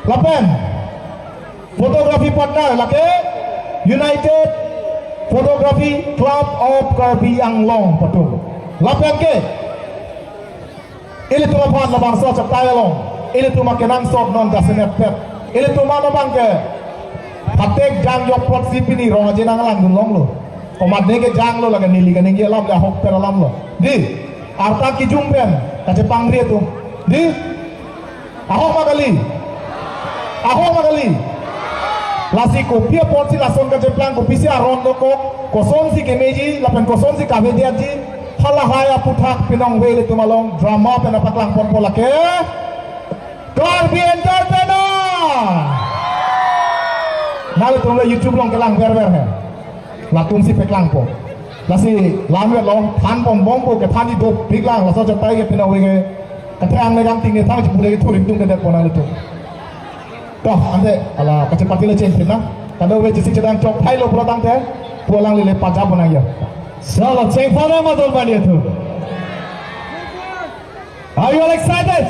Lapen Photography partner laki United Photography Club of Karbi Anglong Patung Lapen ke Ili tu mapan labang so cak tayo long Ili tu makenang sok non dasenet pet Ili tu mana bang ke Hatek jang yok plot si pini rong aja nang lang long lo Komat nege jang lo laga nili kaneng ye lam la hok per lam lo Di Arta ki jumpen kace pangri tu Di Ahok magali Lasi kopia porsi lason kace plan kopisi aron do ko Koson si kemeji lapen koson si kabediaji Halahaya putak pinong wele tumalong drama penapaklang ponpola ke Karbi Entertainer Nalo tunggu YouTube long kelang ber hai Latung si peklang po Lasi lamwe long tan pom bom po ke tani do piklang laso jatai ke pinong wele Katang negang tinggi tang cipule ke turing tung ke det pona itu Toh ante ala kecepatan le chen pina Kado we jisi cedang cok thai lo protang te pulang lile pajab bonang ya Salah cek pada madol bani itu. Are you all excited?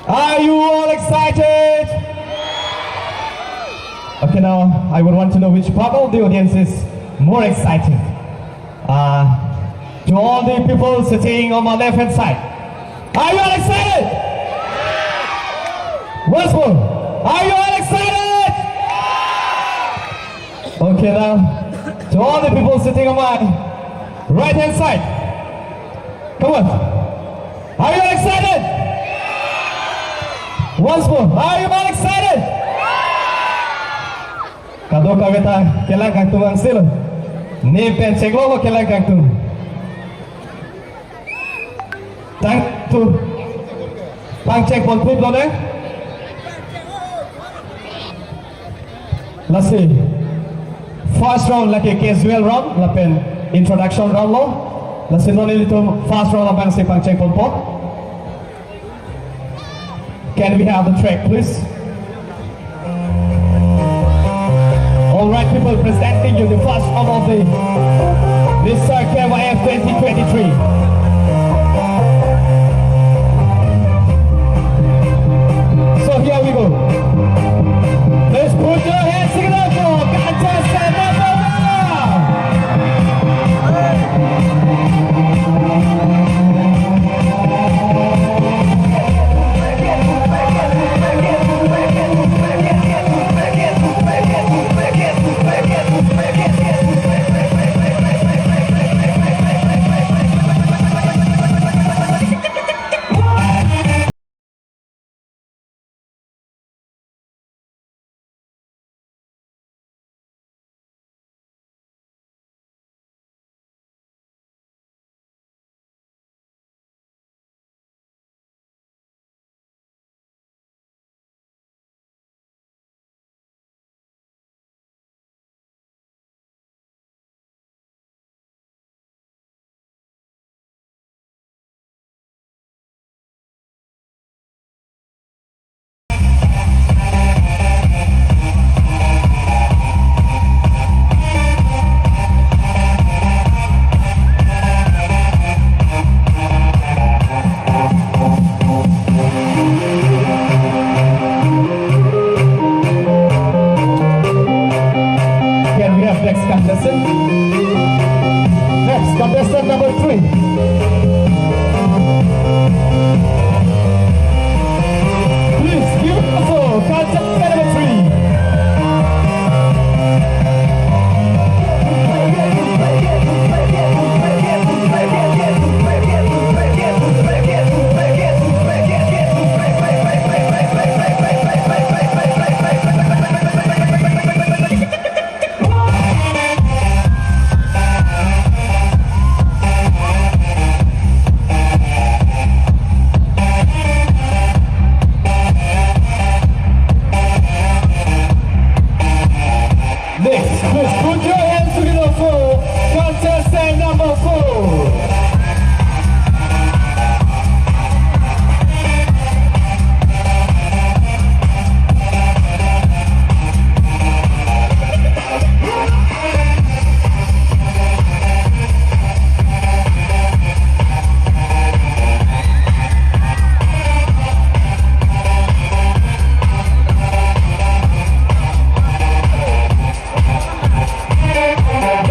Are you all excited? Okay, now I would want to know which part of the audience is more excited. To all the people sitting on my left hand side. Are you all excited? Once more. Are you all excited? Okay, now, to all the people sitting on my right hand side, come on. Are you all excited? Once more, are you all excited? Kado kageta kelang kang tuang silo. Ni pen ceklo kelang kang tu. Tang tu. Pang cek pon put lo deh. Let's see. First round like a casual round, lapen introduction round lo. Lasin non itu first round abang sepang cek pon pot. Can we have the track, please? All right, people, presenting you the first round of the Mr. KYF 2023. So here we go. Let's put your hands together for contestant number 4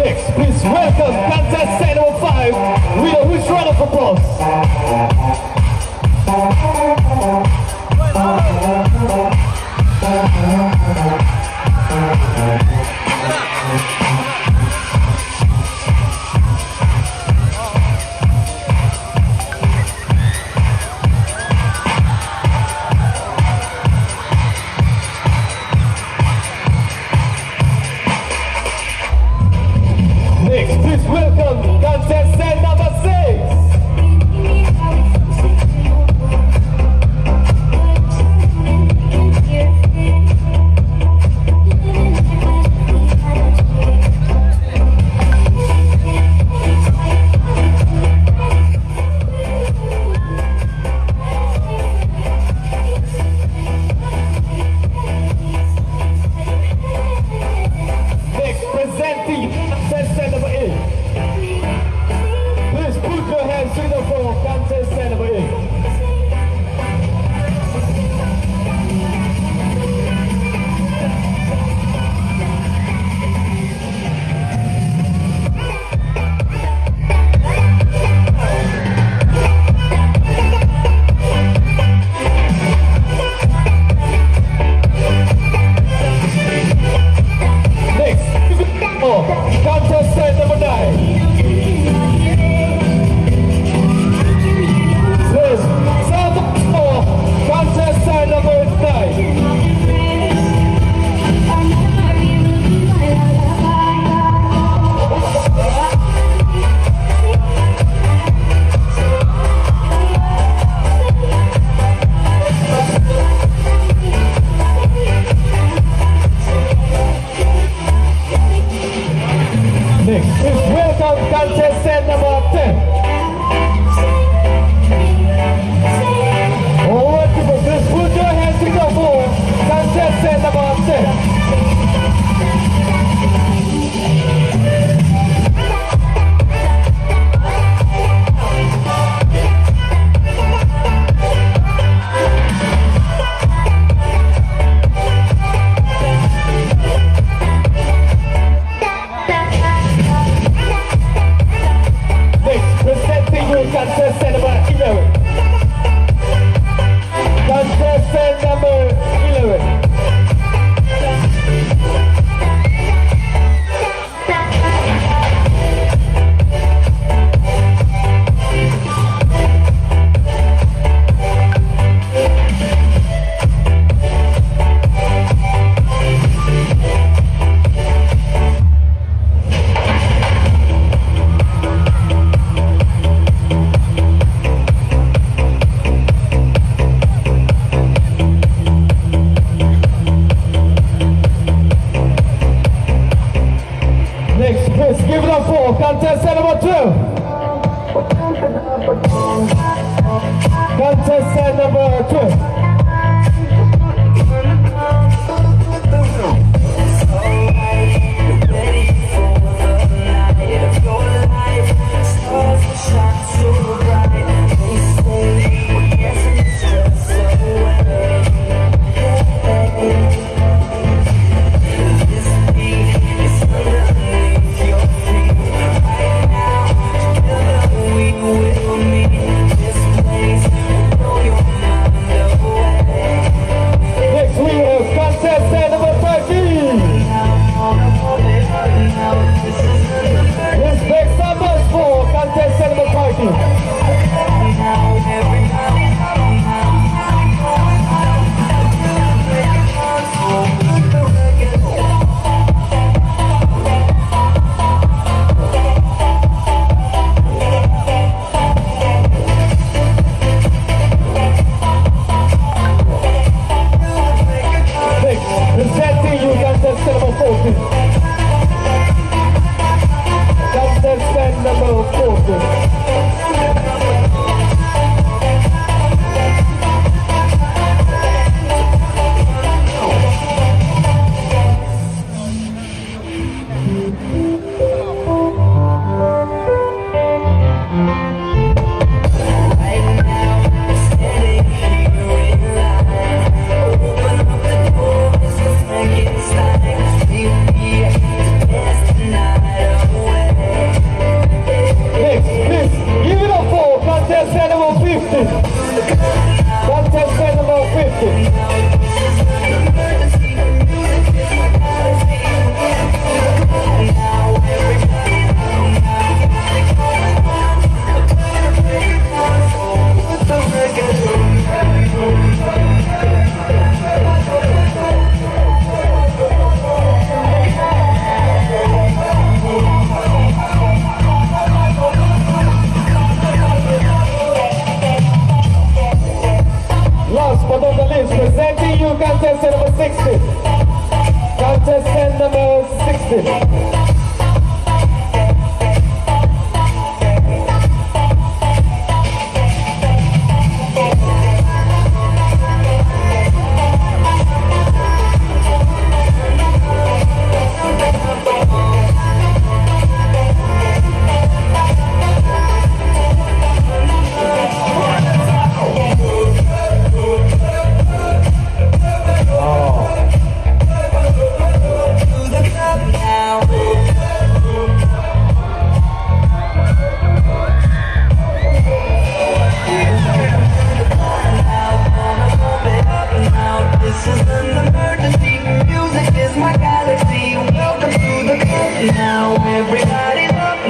Next, please welcome contestant number 5 with a huge round of applause. Next, please welcome contestant number 6. Next, presenting contestant number 8. Please put your hands together for contestant number 8. Contestant number 9. Please, sound for contestant number 9. Next, please welcome contestant number 10. Alright people, please put your hands together for contestant number 10. Next, presenting you contestant number 11. Contestant number 11. Next, please give it up for contestant number 12. Contestant number 12. This place, know your mind.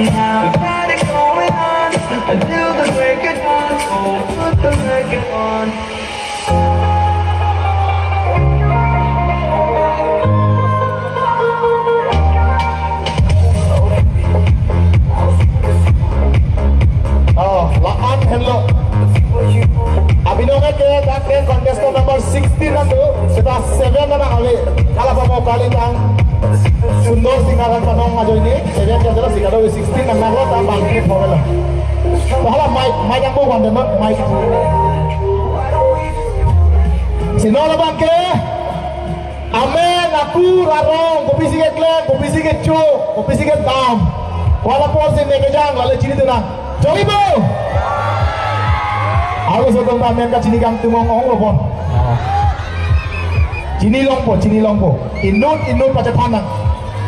Now we got it going on until the break of dawn. Oh, put the record on. Laan hello. Abinogan ke dan contestant number 16 nanti sudah 7 na kali. Kalau mau kali tang Sundor singaran panong ajo ini 7 ke terus sikado 16 na nago ta bangkit hovel. Bahala mic yang bukan demo mic. Sinola bangke. Amen aku rarong kopi sikit lek kopi sikit cu kopi sikit dam. Walaupun si nekejang lalu ciri tu nak. Jogi bo. Aku sokong tamen kat sini kang tumong ong lo pon. Cini longpo. Inut pacat tanang.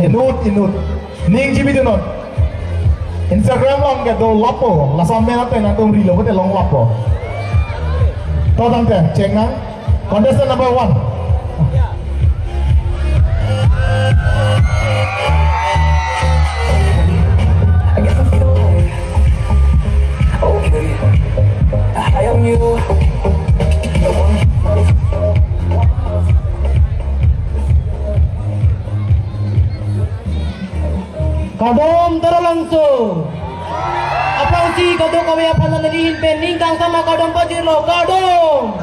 Inut. Ning jibi tu non. Instagram long ke do lapo. Lasam mena te nang tum rilo ke long lapo. Tahu tang te ceng nang. Contestant number 1. I am you. Kadom terlangsung. Apa sih kadom kami apa nandihin pening kang sama kadom pajero kadom.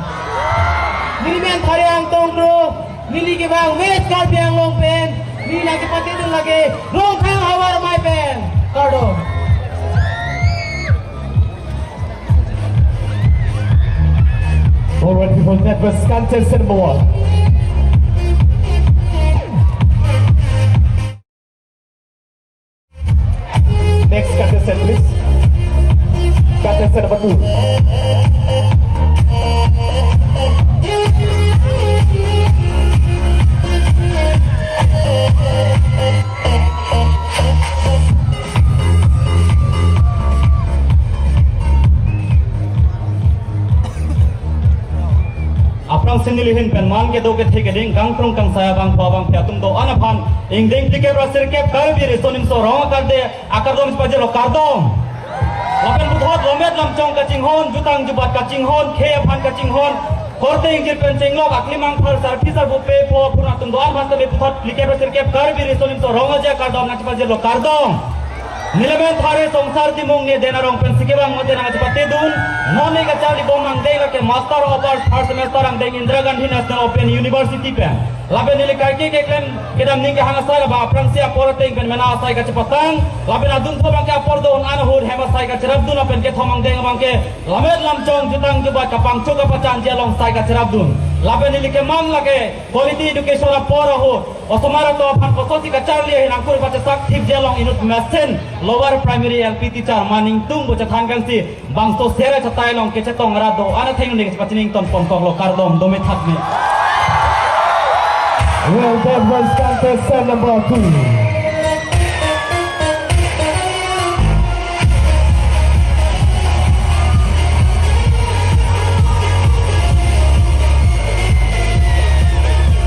Nili men thare ang tongro nili ke bang west kar biang long pen nili lagi pati dun lagi long thang hawar my pen kadom. Alright people, that was contestant number 1. Next contestant please. Contestant number 2. Aprang sinilihin pen man ke do ke thike ding kang prong kang saya bang phwa bang phya tum do anaphan ing ding tike brasir ke kar bi resonim so rong kar de akar dom paje lo kar dom lapen budhot lomet lam chong ka ching hon jutang jubat ka ching hon khe phan ka ching hon korte ing jir pen ching lok akli mang phar sar fisar bu pe pho puna tum do an bhan be budhot like brasir ke kar bi resonim so rong ja kar dom na paje lo kar dom Nilamen thare songsar di mong ne dena rong pen sike bang mate na pate dun none ka chali bom mang dei ke master of art first semester ang dei Indira Gandhi National Open University pen labe nile kai ke klem kedam ning ke hanga sara ba aprang sia porte pen mena sai ka chapatang labe na dun tho bang ke apor do an hur hema sai ka cherab dun pen ke thomang dei bang ke lamet lam chong jutang juba ka pangcho ka pacan je long sai ka cherab dun labe nile ke mam lage quality education apor ho osomara to phan posoti ka charli hinang kur pacha sak thip je long inut messen lower primary LP teacher maning tung bocha than kang si bangsto sera chatai long ke chatong rado ana theng ning pachining ton pom kong lo kardom dome thakme. Well, that was contestant number 2.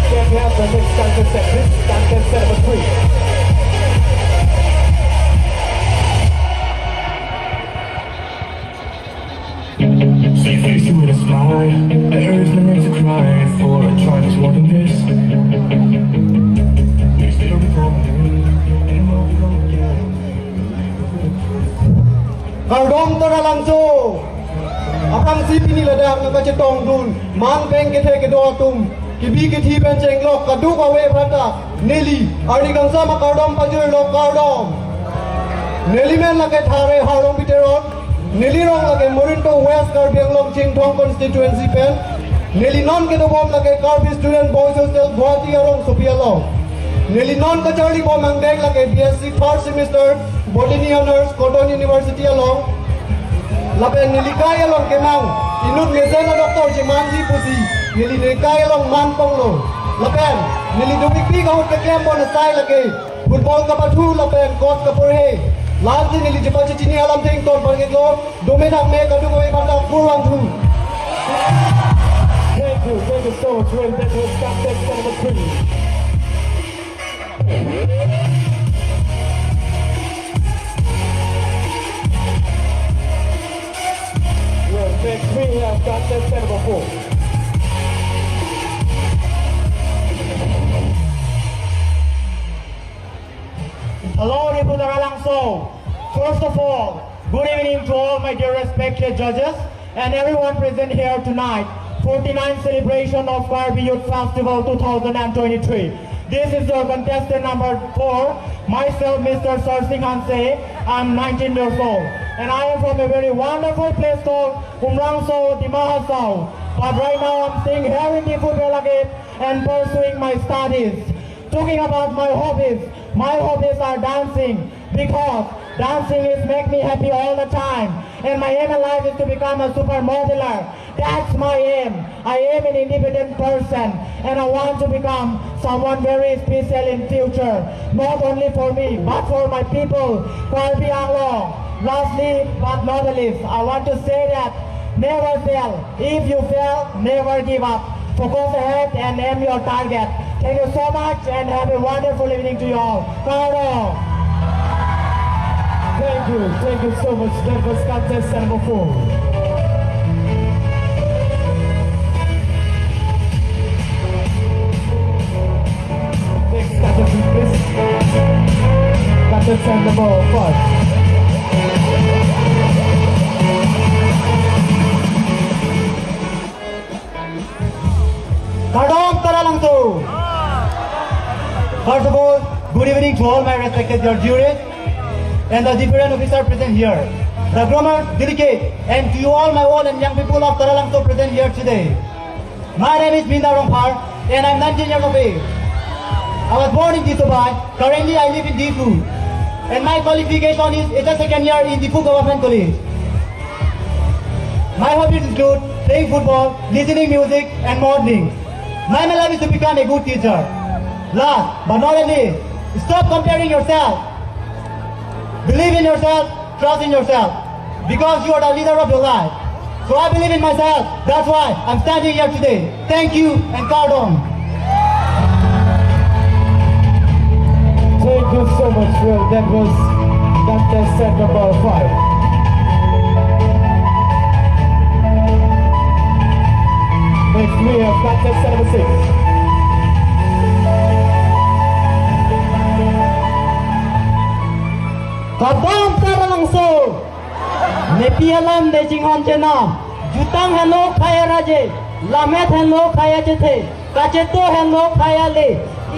Can we have the next contestant? This is contestant number 3. See face you with a smile. I urge the men to cry for a try to walk in this. Please don't call me anymore. Kadom terlangsung. Aprang si pini ladang na chetong dun man peng ke the ke do tum kibi ke thi pen cheng lok kadu ka we phata neli ari kang sa ma kadom pajur lok kadom neli men la ke thare harong biteron Nili rong lage Morinto West Karbiang Long Ching Thong constituency pen. Nili non ke do bom lage Karbi student boys hostel Guwahati arong Sophia Long. Nili non ka Charlie bom ang deg lage BSc first semester Botany honors Cotton University along. Lapen nili kaya long kemang inut ngezena Dr. HimantaBiswaSharma nili kaya long man pong lo. Lapen nili dubik pi ka hut ke kembo na sai lage football ka pathu lapen court ka porhe. Last दिन eligible से चीनी आलम थे इंतोर पर के लोग domain में कदू को एक बार पूरा थू Thank you so much. Well, that was contestant number 3. contestant number 4. Hello, Ribu Daralangso. First of all, good evening to all my dear respected judges and everyone present here tonight. 49th celebration of Karbi Youth Festival 2023. This is your contestant number 4. Myself, Mr. Sarsing Hanse. I'm 19 years old. And I am from a very wonderful place called Umrangso, Dimahasao. But right now I'm staying here in Difu Belagit and pursuing my studies. Talking about my hobbies are dancing because dancing is make me happy all the time. And my aim in life is to become a supermodeler. That's my aim. I am an independent person and I want to become someone very special in future. Not only for me, but for my people, Karbi Anglong. Lastly, but not the least, I want to say that never fail. If you fail, never give up. Focus ahead and aim your target. Thank you so much and have a wonderful evening to you all. Karo. Thank you so much. That was contestant number 4. Next contestant, please. Contestant number 5. Kadom Taralangso. First of all, good evening to all my respected juries and the different officers present here, the groomers, delegate, and to you all my old and young people of Taralangso present here today. My name is Binda Rongpar and I'm 19 years of age. I was born in Disobai. Currently I live in Difu. And my qualification is it's a second year in Difu Government College. My hobbies include playing football, listening music, and modeling. My life is to become a good teacher. Last but not least, stop comparing yourself. Believe in yourself, trust in yourself, because you are the leader of your life. So I believe in myself. That's why I'm standing here today. Thank you and pardon. Thank you so much, Will. That was contestant number 5. Next we have contestant number 6. Kadam Taralangso. Nepialam de Jinghon Jenam. Jutang hello Kaya Raje. Lamet hello Kaya Jete. Kacheto hello Kaya Le.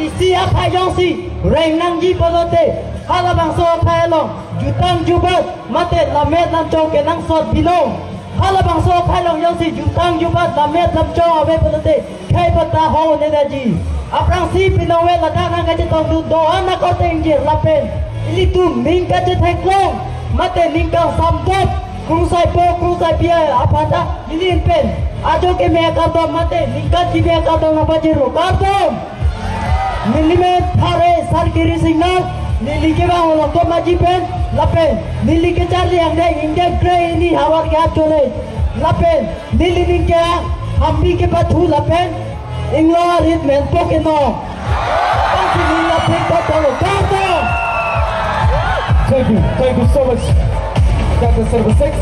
Isi Akayongsi. Reng Nangji Polote. Halabangso Kaya Long. Jutang Jubat. Mate Lamet Lamchong Kenang Sot Bilong. Halabangso Kaya Long Yongsi. Jutang Jubat. Lamet Lamchong Awe Polote. Kay Pata Ho Nedaji. Aprang si Pinawe Ladak Nangajitong Du Doa Nakote Injir Lapen. Itu mingka cetek long, mate mingka samdot, krusai po, krusai pia, apa dah? Ini pen, ajo ke mea karton mate, mingka cibia karton apa jero karton. Milimet thare sarkiri signal, nili ke bang orang tua maji pen, lapen, nili ke cari yang deh, India grey ini hawar ke acole, lapen, nili mingka, hambi ke batu lapen, ingloa rit men pokeno, pasti nili lapen karton, karton. Thank you so much. Contestant number 6.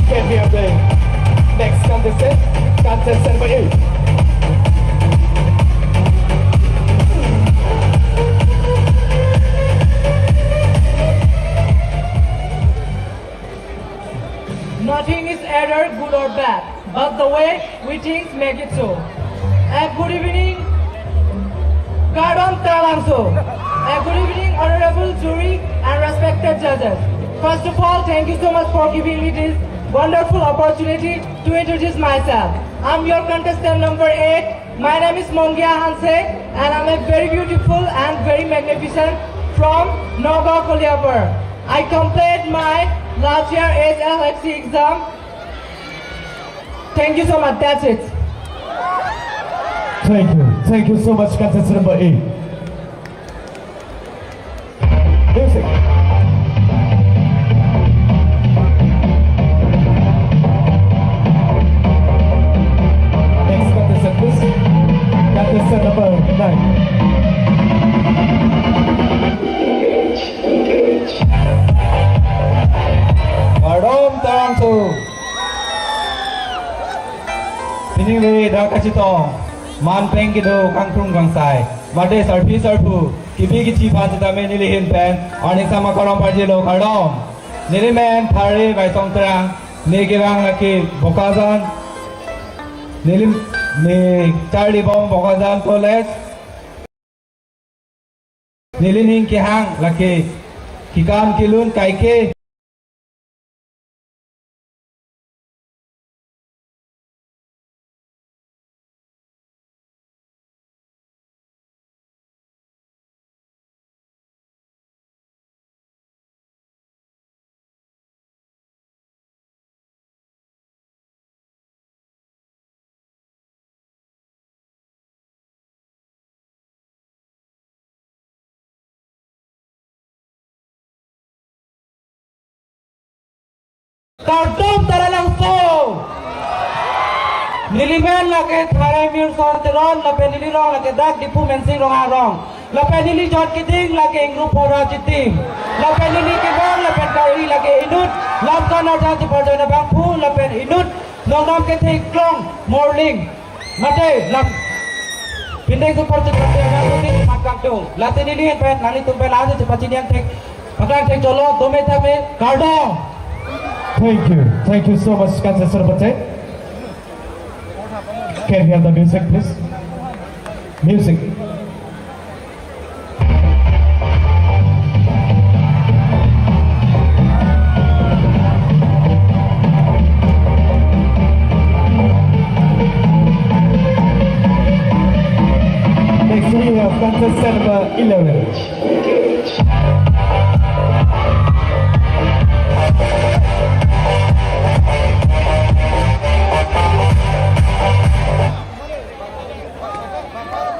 Can we have the next contestant? Contestant number 8. Nothing is either good or bad, but the way we think make it so. Good evening, Kadam Taralangso. Good evening, honorable jury and respected judges. First of all, thank you so much for giving me this wonderful opportunity to introduce myself. I'm your contestant number 8. My name is Mongia Hanse and I'm a very beautiful and very magnificent from Noga Koliapur. I completed my last year SLFC exam. Thank you so much, that's it. Thank you so much, contestant number 8. Music. Next contestant, please. Contestant number 9. Kadam Taralangso. lakachitong man peng kido kangkrung gangsai made sarpi sarpu kibi kichi phanjita me nilihin pen aning sama korom parjilo kardom nilimen thare bai tongtrang negewang laki bokazan nilim ne charli bom bokazan college nilining kihang laki kikam kilun kaike Kardom tara langsung. Nilimen lake thare mir sorteron lape nilirong lake dak dipu mensing rong arong. Lape nili jot kiting lake ingru pora chitim. Lape nili kibong lape kari lake inut. Lam kana jati parjana bangpu lape inut. Nong nom ke thik klong morning. Mate lam pindeng tu parjana bangpu tin makang tu. Late nili pen nani tumpe lade cepat cinian thik. Makang thik jolo dome thame kardom. Thank you so much, Contestant Sarbate. Can we have the music, please? Music. Next we have contestant number 11.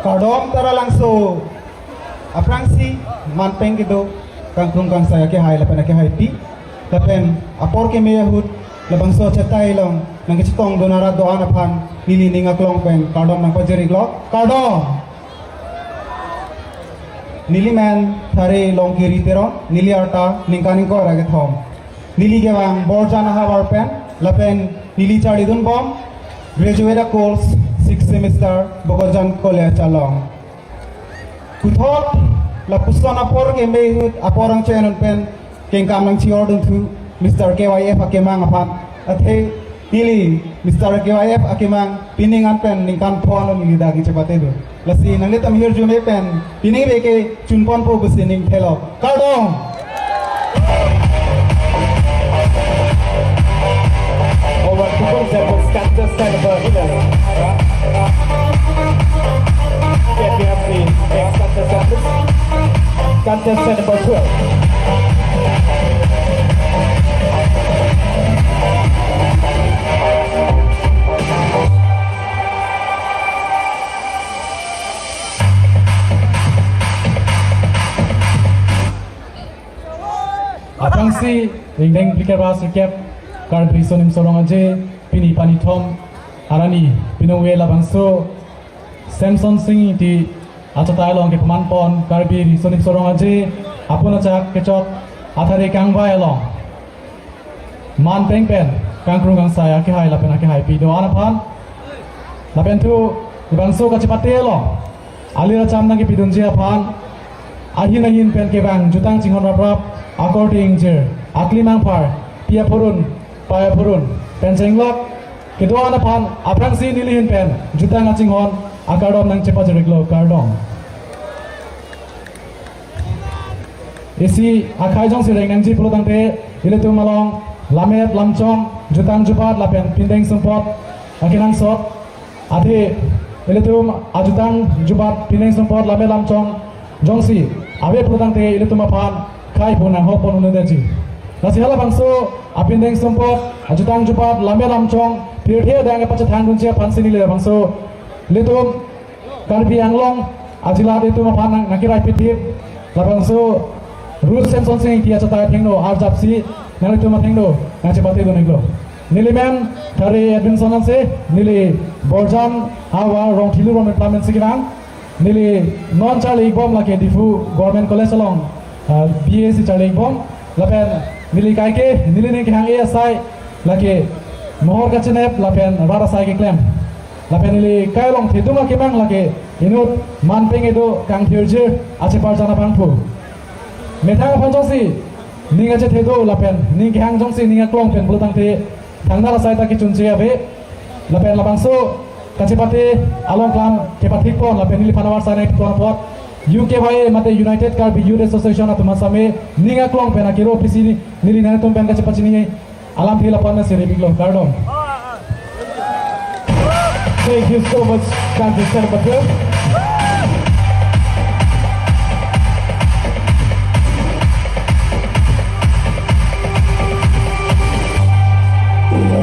Kardom tara langsung aprangsi manpeng gitu kangkrung kang saya ke hai lapan ke hai pi lapan apor ke meyahut labang so Achetai long nang kecitong donara doan apan nili ninga klong pen kardom nang pajeri glok kardom nili man thare long kiri teron nili arta ningkaning ko rage thom nili gewang borjana hawar pen lapan nili chari dun bom graduate course 6 semester Bogojan College along. Kuthot la puson apor ke mehut aporang chenon pen keng kamang chior dun thu Mr. KYF akemang apan athe nili Mr. KYF akemang piningan pen ningkan phone nili dagi chepate do. Lasi nanglet am hier jume pen pining beke chunpon po busining thelo. Kardong. Over to contestant number 11. Can we have the next contestant, please? Contestant number 12. Aprangsi ingdeng pikir sikap karbi sonim sorong aje pini pani thom arani pinongwe labangso Semson sing di Achetai long ke paman pon karbi sonim sorong aje apuna chak kechok athare kangbai long man peng pen kangkrung kang saya ke hai lapen ke hai pi do anapan lapen tu bangso ka chepate long alira cham nang ke pidun je apan ahin ahin pen ke bang jutang chinghon rap according jer aklimang par pia purun paya purun pencenglok kedua anak pan aprang si nilihin pen juta ngacing hon akadom nang cepat jeriklo kardom isi akai jong sireng nang ji pulutang te iletu malong lamet lamchong jutang jupat lapen pindeng sempot akinang sot ade iletu ajutang jupat pindeng sempot lamet lamchong jongsi abe pulutang te iletu mapan kai pun ang hopon unudaji. Nasi hala bangso apin deng sempot ajutang jupat lame lamchong pirthia dang pacha thang duncia pansini le bangso letum karbi anglong ajila de tuma pan nakirai pitip la bangso rule Semson sing tia chata thengno arjapsi nang tuma thengno nache bate do neglo nilimen thare adminson se nili borjan hawa rong thilu rom employment sikirang nili non chali bom la ke difu government college along BSc charling bom lapen nili kaike nili ne khang ASI lake mohor ka chenep lapen rara sai ke claim lapen ili kai long theduma kimang lage inut manpeng edo kang thirje ache parjana bangphu methang phanjongsi ninga che thedo lapen ning hang jongsi ninga klong pen bulutang the thangna la sai ta ki chunche ave lapen labangso kanchipate along klam kepathik pon lapen ili phanawar sanai pon pot UKY mate United Car Youth Association of Masame ninga klong pen akiro pisi nili nana tum pen kache pachini alam thila pon na sire biglong cardom. Thank you so much, Contestant.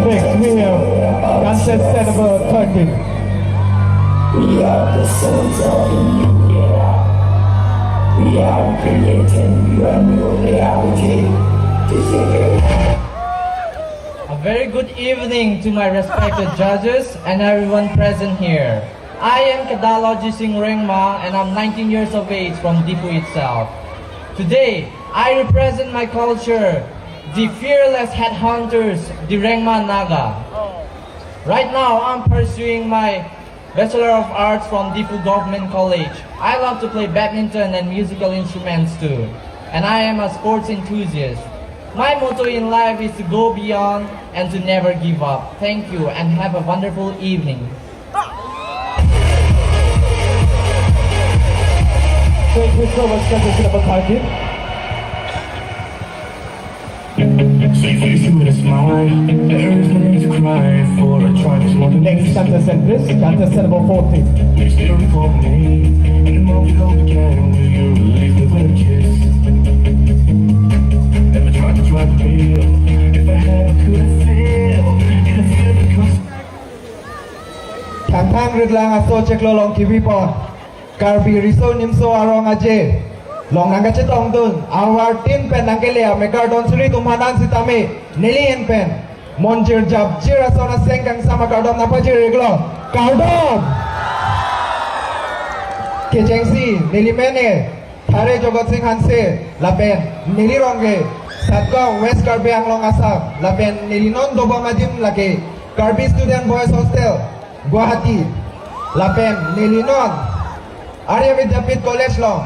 Next we have Contestant number 30. We are the sons of the new era. We are creating your new reality. A very good evening to my respected judges and everyone present here. I am Kadaloji Singh Rengma and I'm 19 years of age from Dipu itself. Today, I represent my culture, the fearless headhunters, the Rengma Naga. Right now, I'm pursuing my Bachelor of Arts from Dipu Government College. I love to play badminton and musical instruments too. And I am a sports enthusiast. My motto in life is to go beyond and to never give up. Thank you and have a wonderful evening. Thank you so much, Contestant number 30. Sweet face with a smile. There is no need to cry for a try. Next contestant, please. Contestant number 40. Please still recall me. And the moment we hope again, will you release me with a kiss? Never tried to try to feel. If I had, I couldn't feel. Couldn't feel because Thang ridlang aso ceklo long kiwi pon. Karbi riso nimso arong aje. Long nanga chetong dun. Our team pen nangkelea mekar don suri tumanan sitame. Nilien pen. Monjir jab jir aso na sengkang sama kardom napa jir reglo. Kardom. Kejengsi nilimene. Thare jogot sing hanse. Lapen nilirongge. Satgao West Karbi Anglong Asam. Lapen nilinon doba madim lake. Karbi Student Boys Hostel. Guwahati. Lapen nilinon. Arya Vidyapit College long.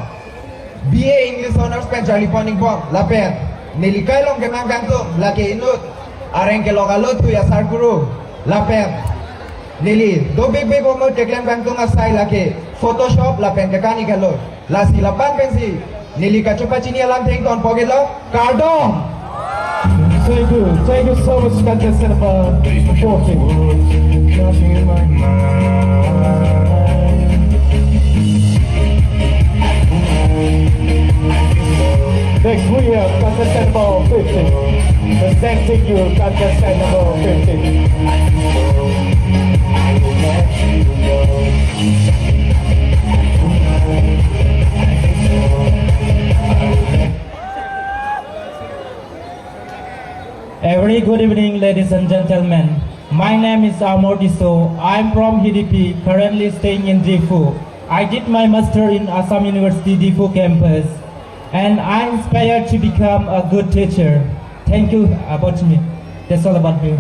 BA English Honors pen Charlie Poning Bom. Lapen nilikay long kemang gantung lake inut. Areng ke lokalot tu ya sarguru. Lapen nili do big omot keklem gantung asai lake. Photoshop lapen ke kani galot. Lasi lapan pensi. Nili kacupa chini alam tengton pogelo. Kardom. Thank you so much, Contestant number 40. nothing in my mind. Next we have contestant number 50. Presenting you contestant number 50. A very good evening, ladies and gentlemen. My name is Amordiso. I'm from Hidipi, currently staying in Difu. I did my master in Assam University Difu campus, and I'm inspired to become a good teacher. Thank you about me. That's all about me.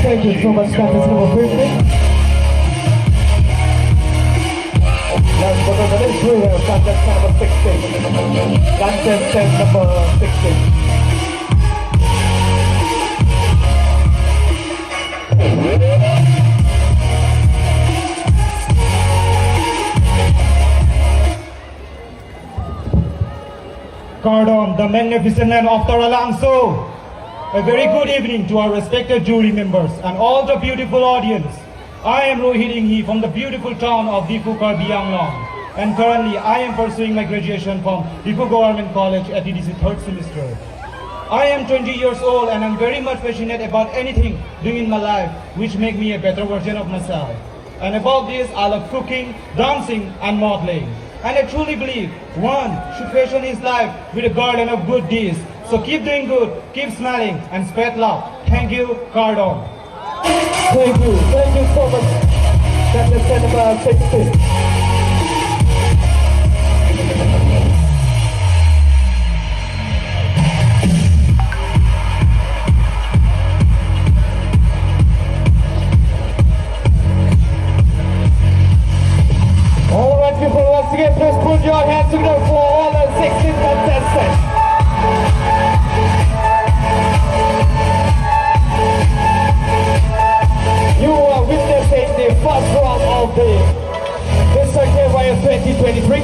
Thank you so much, contestant number 50. Last but not least, we have contestant number 60. Contestant number 60. Cardon, the magnificent land of Taralangso. A very good evening to our respected jury members and all the beautiful audience. I am Rohit Engti from the beautiful town of Difu Karbi Anglong, and currently I am pursuing my graduation from Difu Government College at TDC 3rd semester. I am 20 years old and I'm very much passionate about anything doing in my life which make me a better version of myself. And about this, I love cooking, dancing and modeling. And I truly believe one should fashion his life with a garden of good deeds. So keep doing good, keep smiling and spread love. Thank you, Cardon. Thank you so much, contestant number 60. put your hands together for all the 16 contestants. You are witnessing the first round of the Mr. KYF 2023.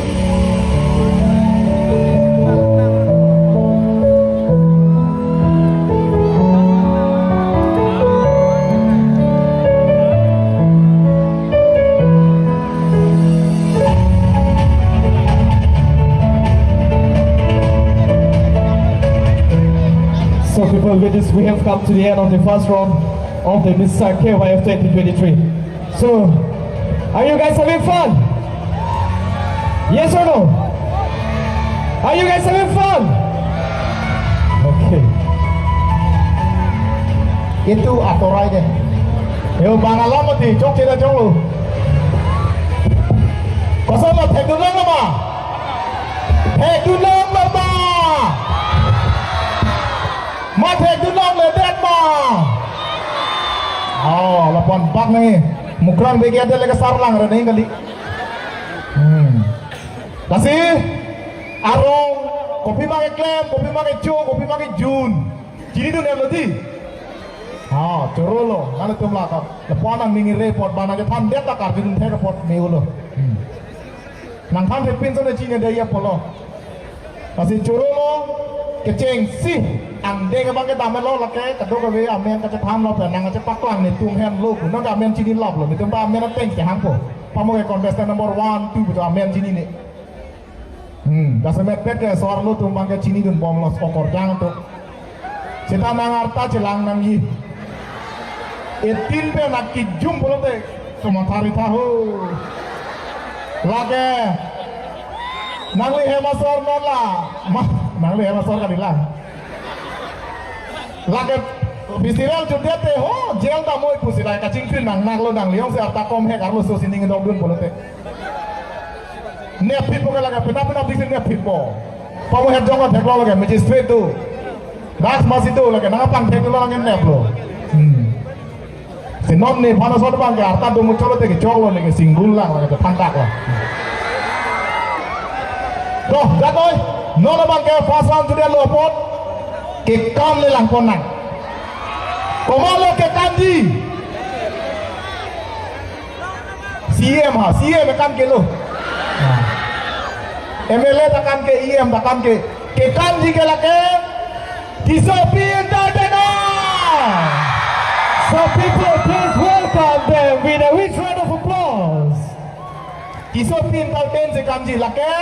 So people, with this we have come to the end of the first round of the Mr. KYF 2023. So, are you guys having fun? Yes or no? Are you guys having fun? Okay. Itu aturai deh. Yo bang alam mati, jok cina jok lu. Kosong lo, tek dulang apa? Tek dulang apa? Ma tek dulang le det ma. Oh, lapan bak nih. Mukran bagi ada lagi sarlang ada nih kali. Kasih. Arong, kopi makan klem, kopi makan jo, kopi makan jun. Cini tu nem lagi. Ah, coro lo, nanti tu melakar. Lepas nang mingi repot, mana je tham dia tak karbi tu thek repot meu lo. Nang tham thek pin sana cini dia ya polo. Kasih coro lo, keceng sih. Ande ke bang ke tamen lo lake, kadok ke we amen ke tham lo, penang ke paklang ni tung hen lo, kunang ke amen cini lap lo, itu amen nanti ke hampo. Pamu ke contestant number 1, 2 betul amen cini ni. Dah semet pet ke suara lo tu bang ke cini tu bom lo skor jangan tu. Cita nang arta celang nang yi. Etin pe nak kijum boleh deh, cuma cari tahu. Lage, nang li hemasor nola, nang li hemasor kadilah. Lage, bisiral judia teh, oh jail tak mau ikut silai kacing fin nang lo nang liang se arta kom hek arlo so sini ngedong dun boleh deh. Nepit pokok lagi, pena bisir nepit po. Pamu hek jongot hek lo lagi, magistrate tu. Das masih tu lagi, nang apa hek lo lagi nep lo. Sinon ni panas waktu bang ke arta domu colo teh kecok lo lagi singgul lah lagi tertangkap lah. Doh, jatuh. Nono bang ke pasang sudah lo pot. Kekam le lang konang. Komalo ke kanji. CM ha, CM kan ke lo. MLA takkan ke IM takkan ke kanji ke lake. Disopi entertainer. So people, please welcome them with a rich round of applause. Disopi entertainer se kanji lake.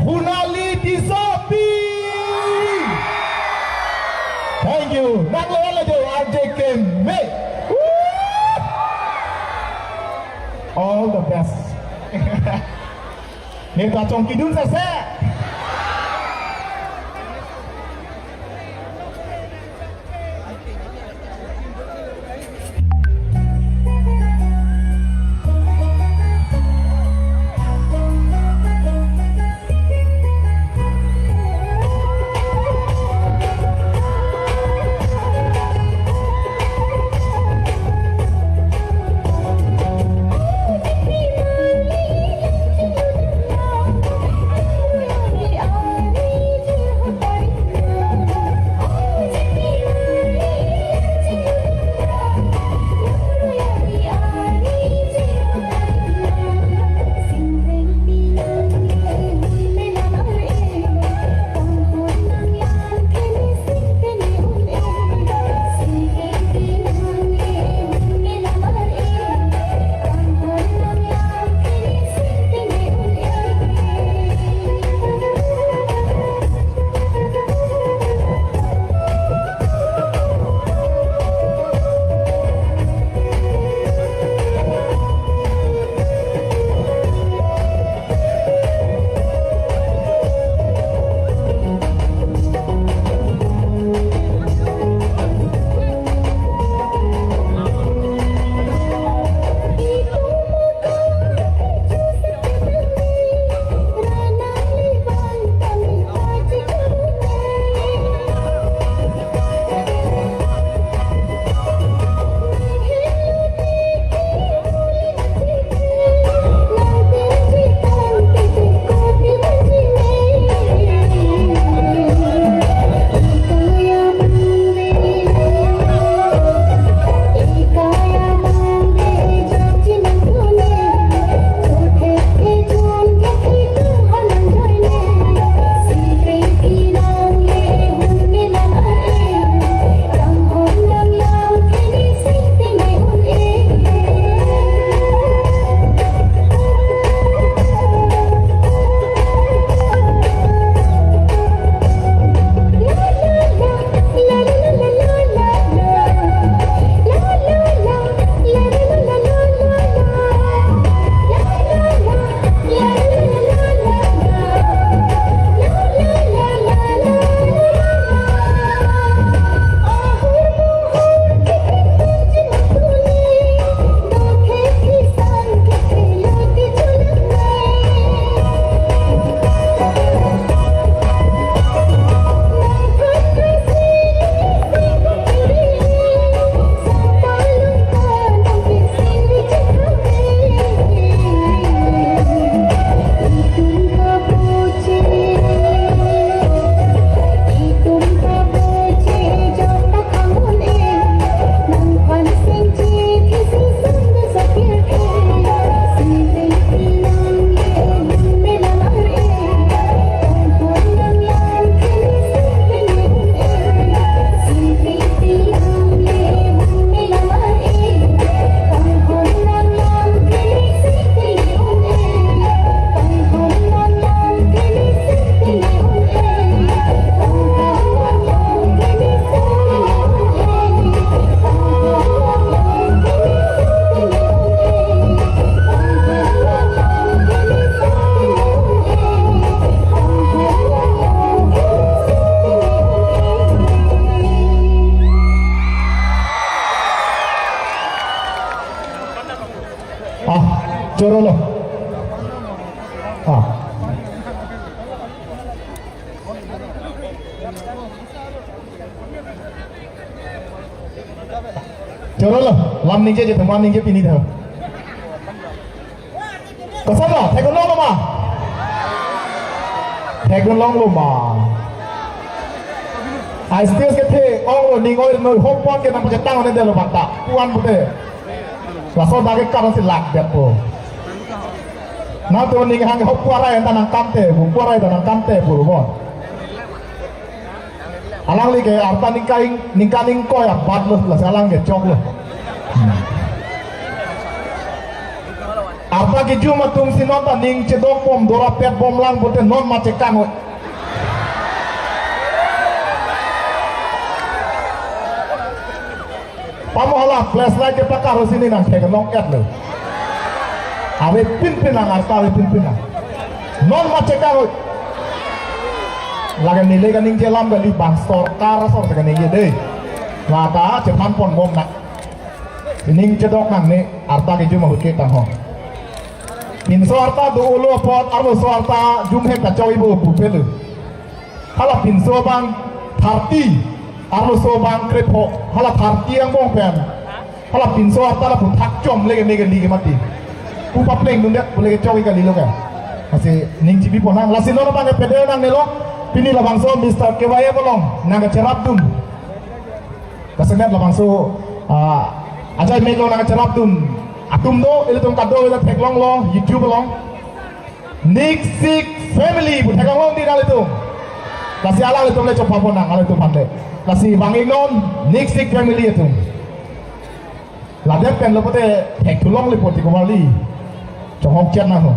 Hunali Disopi. Thank you. Nang lo aja RJK me. All the best. Ni ta chong kidun sa. Joro lo. Joro lo, lam ning je teman ning je pini dah. Kesan lo, tegon long lo ma. Tegon long lo ma. I still get pay all ning oi no home pon ke nam je tang ne de lo bata. Puan pute. La so bagi karon si lak det po. Na to ning hang hop puara yang tanang kamte, bu puara yang tanang kamte po mo. Alang li ke arta ning kaning ko ya bat lo la salang ke chok lo. Arta ki juma tum si nota ning cedok pom dora pet bom lang bote non ma cekan oi. Pamohlah flashlight ke pakar sini nang tekan long ket lo. Awe pin nang arta awe pin nang. Non ma cekan oi. Lagan nilai kan ning jelam gali bang store kar sor sekan ning ye lata cepan pon bom nak. Ning cedok nang ne arta ke juma hut ke tang ho. Pin so arta do ulo pot arbo so arta jum he ka chawi bo bu pelu. Hala pin so bang 30 arbo so bang krepo hala 30 ang bong pen. Hala pin so arta la bu thak chom le ke li ke mati. Pu pa pleng dun det boleh ke chawi ka li lo ka. Masih ning jibi ponang lasin lo bang ke pede nang ne lo. Pini la bang so Mr. KYF bolong nang ke cerap dun. Kasengat la bang so Achetai melo nang cerap dun. Atum do ile tum kado ile tek long lo YouTube long. Nick Sick family bu tek long di dal itu. Kasi alang itu le coba ponang ala itu pandai. Kasi bang Ignon Nick Sick family itu. La dep pen lo pote tek tulong le poti kembali. Cohong chat na ho.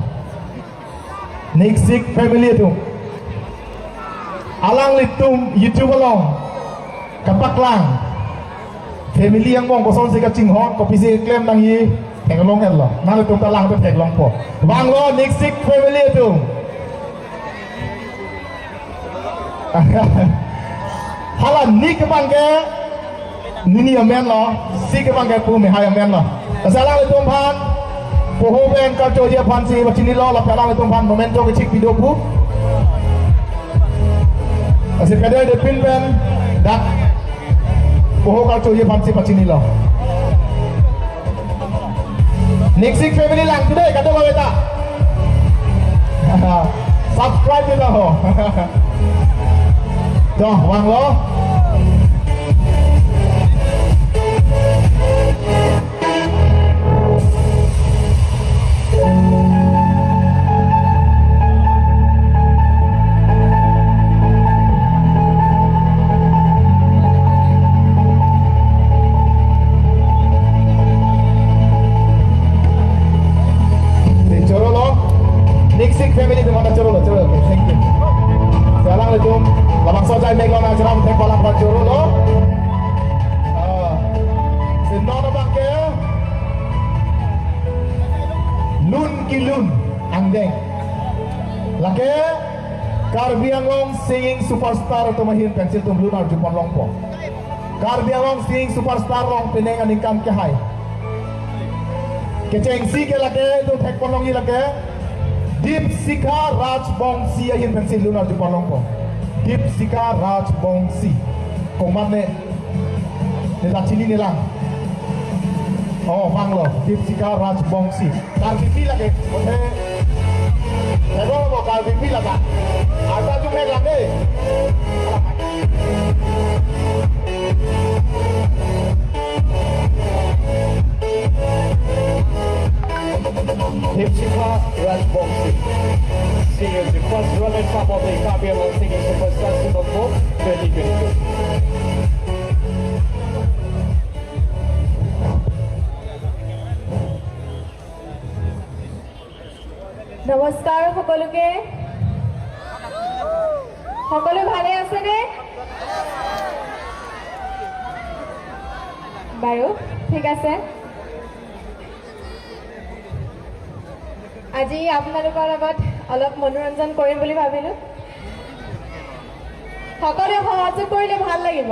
Nick Sick family itu. Alang litum YouTube long kapak lang family yang mong koson si kacing hon kopi si klaim nang yi teng long el lo nang litum talang tu teng long po bang lo Nick Sick family itu hala Nick bangke nini amen lo si ke bangke pu me hai amen lo kasalang litum pan poho ben ka choje pan si bachini lo la palang litum pan momento ke chik video pu Kasi kada de pin pen dak poho kal choye pansi pachini lo. Nick Sick family lang today kada ba beta. Subscribe nila ho. Doh wang lo. Nick Sick family tu mana coro lo, thank you. Sekarang itu, labang sojai meg lo nang ceram tek balang ban coro lo. Senona bangke, lun kilun andeng. Lake, Karbiangong singing superstar tu mahin pensil tu lunar jumpan longpo. Karbiangong singing superstar long peneng aningkan ke hai. Keceng si ke lake tu tek polongi lake. Deep Sika Rajbongsi ahin pensil lunar di Palongpo. Deep Sika Rajbongsi. Komat ne tak sini ni lang. Oh, bang lo. Deep Sika Rajbongsi. Karbipi lagi. Oke. Saya mau karbipi lagi. Ada juga lagi. Hipsika Rajbongsi singers the first runner-up of the Caribbean Singing Superstar Season 4 2022. নমস্কাৰ সকলোকে সকলো ভালে আছে নে বাৰু ঠিক আছে আজি আপোনালোকৰ লগত অলপ মনোৰঞ্জন কৰিম বুলি ভাবিলো সকলোৱে সহযোগ কৰিলে ভাল লাগিব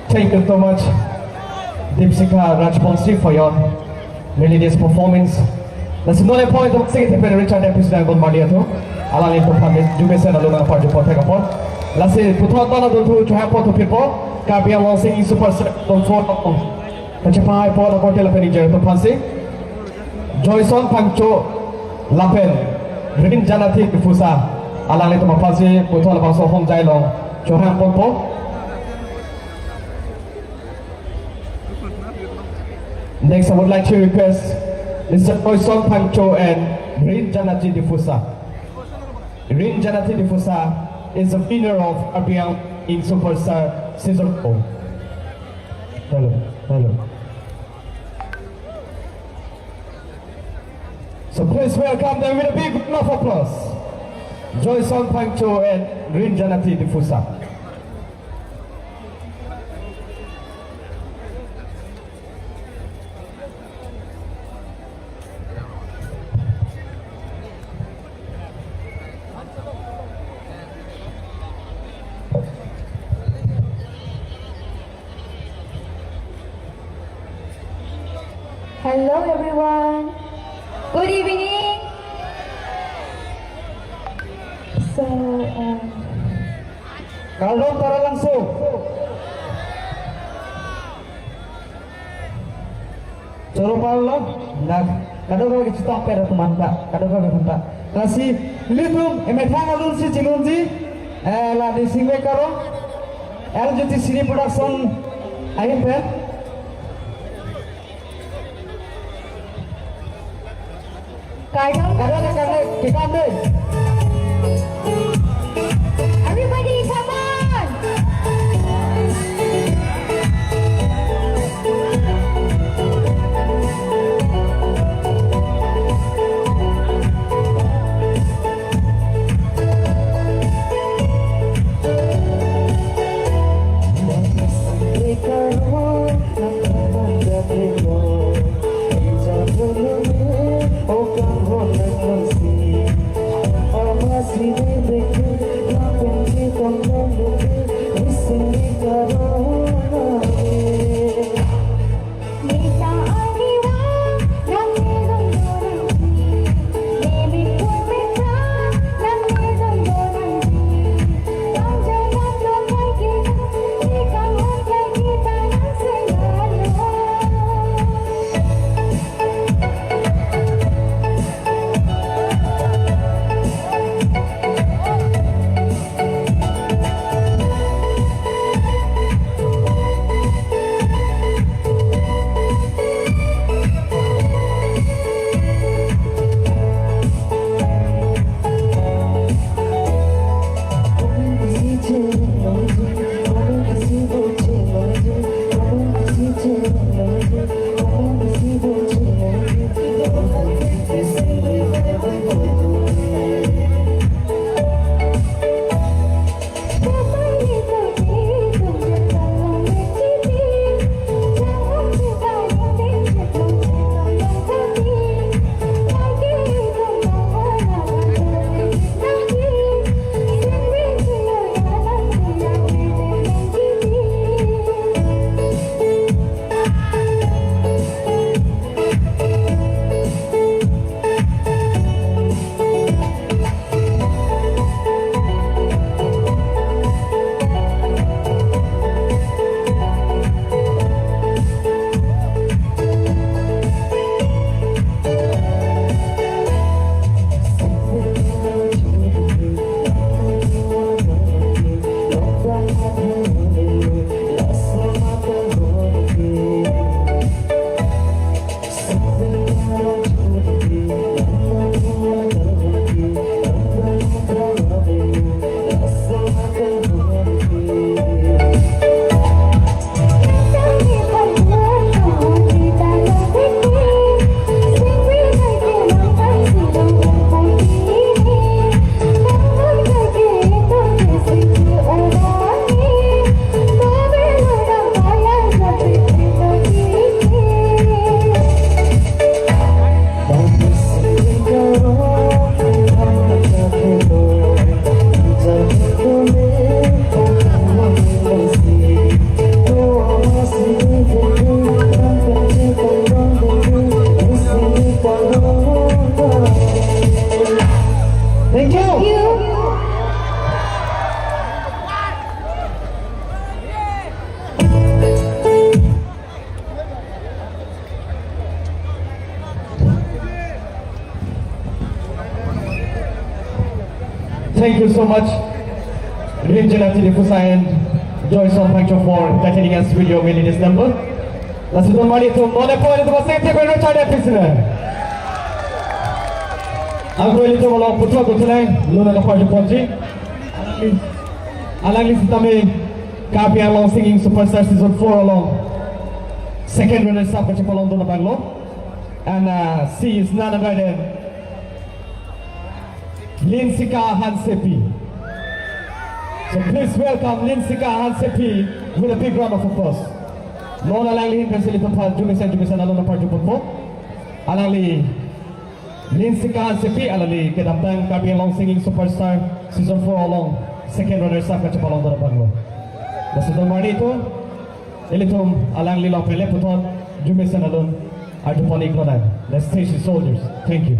Thank you so much, Deepsika Rajbonsi, for your melodious performance. That's the only point of second Richard Episode of Mariato. Allow me to permit Jumesen Aluna for the Potaka Pot. Last year, Putana to have pot of people. Kabia was singing super on 4 of the Japan Port of Hotel Manager to Pansi. Joyson Pancho Lapen, Rin Janati Fusa, Allow me to Mapazi, Putana Basso Home Jailong, Johan Pompo. Next, I would like to request Mr. Joyson Pancho and Rin Janati Difusa. Rin Janati Difusa is the winner of Abiang in Superstar Season 4. Hello. So please welcome them with a big round of applause. Joyson Pancho and Rin Janati Difusa. Hello everyone. Good evening. So, Kaldong tara langsung. Coro Paulo, nak kadang kau kita tak pernah teman tak, kadang kau berhenti. Kasih litum, emetang alun si cilunji, lah di sini karo, LJT Sini Production, ayam pen. everybody come on. Thank you so much. Rinjen Atili Fusai and Joyce on Pancho for entertaining us with your this number. Let's do money to Monaco and the same thing with Richard episode. I'm going to allow Putra to tonight, Luna the Party Country. Alangli Sitame, Kapi along singing Superstar Season 4 along. Second runner up at Chapalon Dona Bangalore. And C is none other than Linsika Hansepi. So please welcome Linsika Hansepi with a big round of applause. Lona Langli President Jumisan Alona Parjupo. Alangli Linsika Hansepi Alali Kedamtang Kapi along singing Superstar Season 4 along. Second runner up at Chapalon Dona Bangalore. That's the Marito. Elitum Alang Lilang Peleputon Jumisan Alon. Artuponi Klonan. Let's stage the soldiers. Thank you.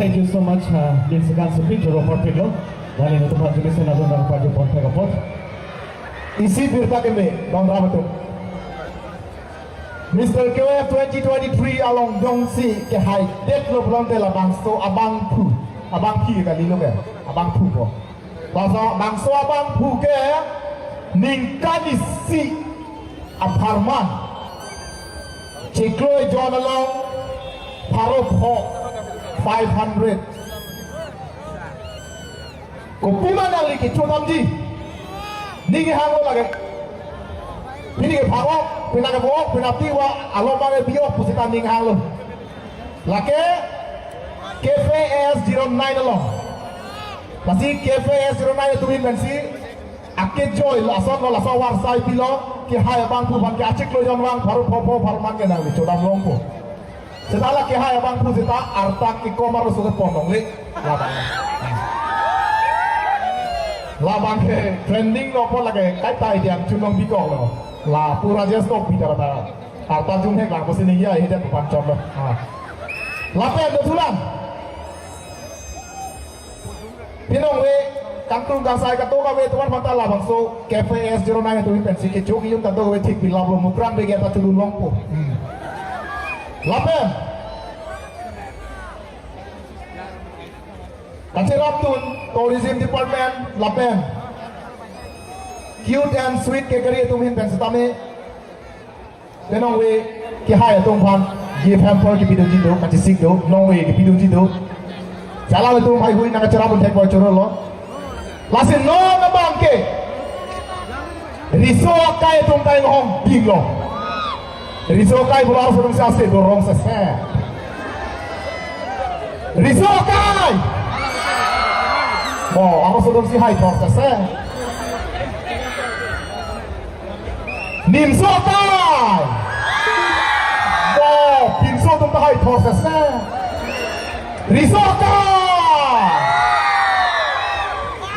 thank you so much. Din sekan sepi joro portfolio. Dan ini tempat juga saya nak dorang pada portfolio kapot. Isi birta keme dong rabato. Mr. KYF 2023 along dongsi ke hai det lo blonte la bangso abang pi ka lilo ke abang pu ko. Bangso abang pu ke ningkani si aparman. Ciklo John along paro po 500. Kopima na liki chodamji. Ningi hango lage. Pini ke paro pina ke bo pina tiwa aloma ke bio pusita ning halo. Lake KFS 09 along. Pasti KFS 09 tu bin bensi aket joy lason wala so war sai pilo ki hai bang pu ban ke achik lo jon wang paro po man ke na li chodam long po. Setelah ke hai bang pu sita arta ki komar sugat pondong le la bang. La bang ke trending no po lage kai tai diam chunong bi ko lo. La pura je stok bi tara tara. Arta jung he lang ko sini ya he de pan chom lo. La pe de tulang. Pinong we kangtung gasai ka to ka we tuan mata la bang so KFS 09 tu pen si ke jogi yung ta to we tik bi la lo mukran be ge ta chulun long po. La pe Kaciraptun Tourism Department Lapen Cute and sweet ke kari tum hin pen setame Denong we ki hai tum phan give hamper ki bidu jido kaci sik do nong we ki bidu jido Jala we tum hai hui na kacirapun tek boy choro lo Lasin no na bangke Riso kai tum tai ngong bing lo Riso kai bular surung sa se do rong sa se Riso kai ako sudah si high process Nimso kai Pinso tum high process Riso kai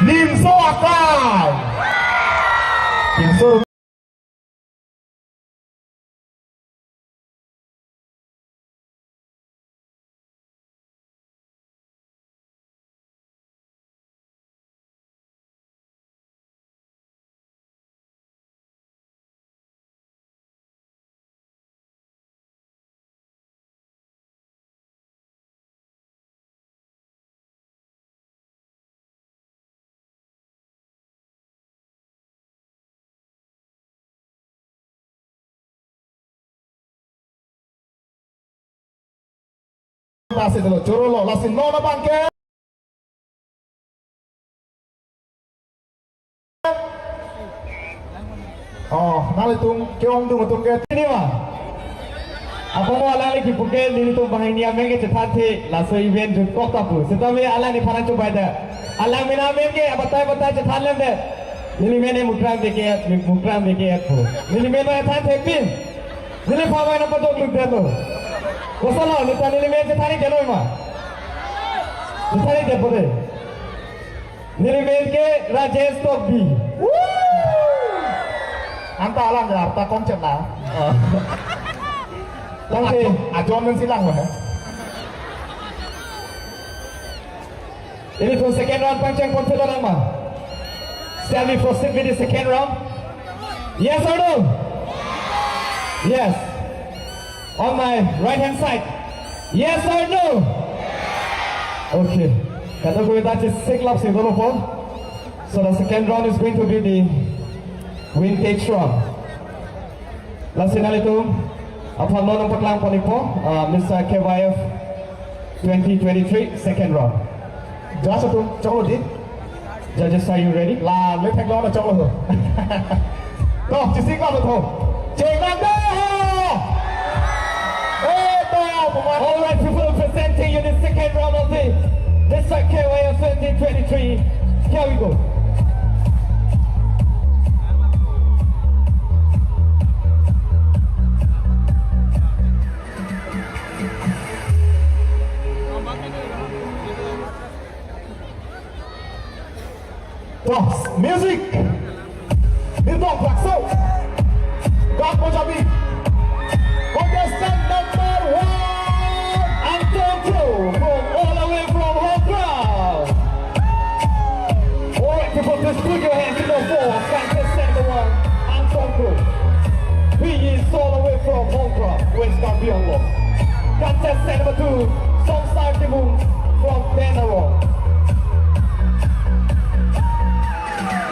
Nimso kai Pinso Lasi dulu, juru lo, lasi no na bangke. Nali tung, kiong tung tung ke Ini mah. Apa mau alani ki pukel diri tu bahai ni ameng ke cethate laso event jut kok tapu. Setame alani paran coba ada. Alang mina ameng ke batai cethan lem de. Nili mene mukram deke atpo. Nili mene athan thepin. Nili pawai na padok luk de to. Kosalo lupa nili mene cethani kenoi mah. Cethani de pode. Nili mene ke Rajesh Tokbi. Anta alang ya, ta konsep lah. Langsung ajon dan silang lah. Ini for second round pancang konser orang mah. Shall we proceed with the second round? Yes or no? Yes. On my right hand side. Yes or no? Okay. Kata gue tadi seklap sih dulu pun. So the second round is going to be the vintage round. Lasinal itu apa nomor peklang ponipo Mr. KYF 2023 second round. Jelas tu, coba di. Judges, are you ready? Lah, lepas lo coba tu. Toh, cisi kau tu. Jangan dah. All right, people presenting you the second round of the Mr. KYF 2023. Here we go. Music, Bintang Plakso, God Mojabi, Contestant number 1, and Toto from all the way from Always Scorpion Law. Contestant number 2, Semson from Denmark.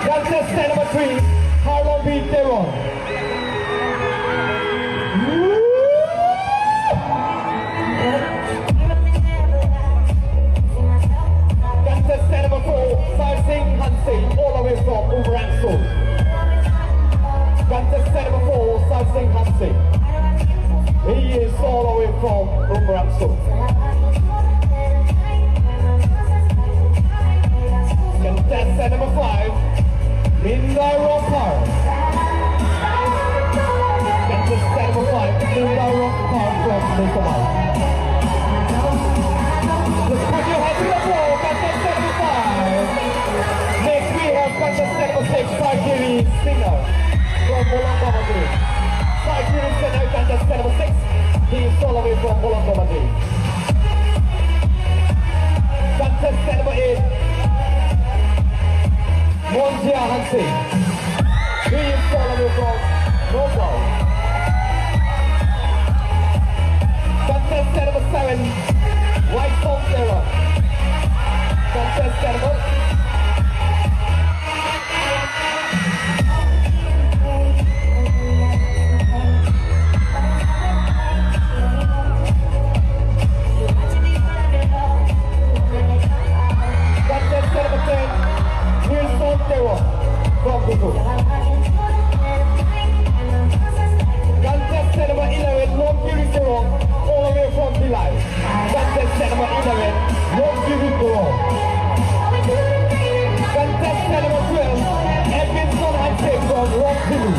Contestant number 3, Harlem B. Deron. Contestant number 4, Sarsing Hansi, all the way from Umranso. Contestant number 4, Sarsing Hansi. He is all the way from Umranso. Contestant number 5, Minda Rompar. Contestant number 5, Minda Rompar from Musamman. Let's put your hands to the floor, contestant number 5. Next we have contestant number 6, Sakiri Singer from Molongo Madrid. Sakiri Singer, contestant number 6. He is all the way from Molongo Madrid. Contestant number 8, Monjia Hansi. He is all the way from Mobile. Contestant number 7, White Song Era. Contestant number from Kuku. Contestant number 11, Long Kiri Kurong, all the way from Pilai. Contestant number 11, Long Kiri Kurong. Contestant number 12, Edwinson Hansen from Long Kiri.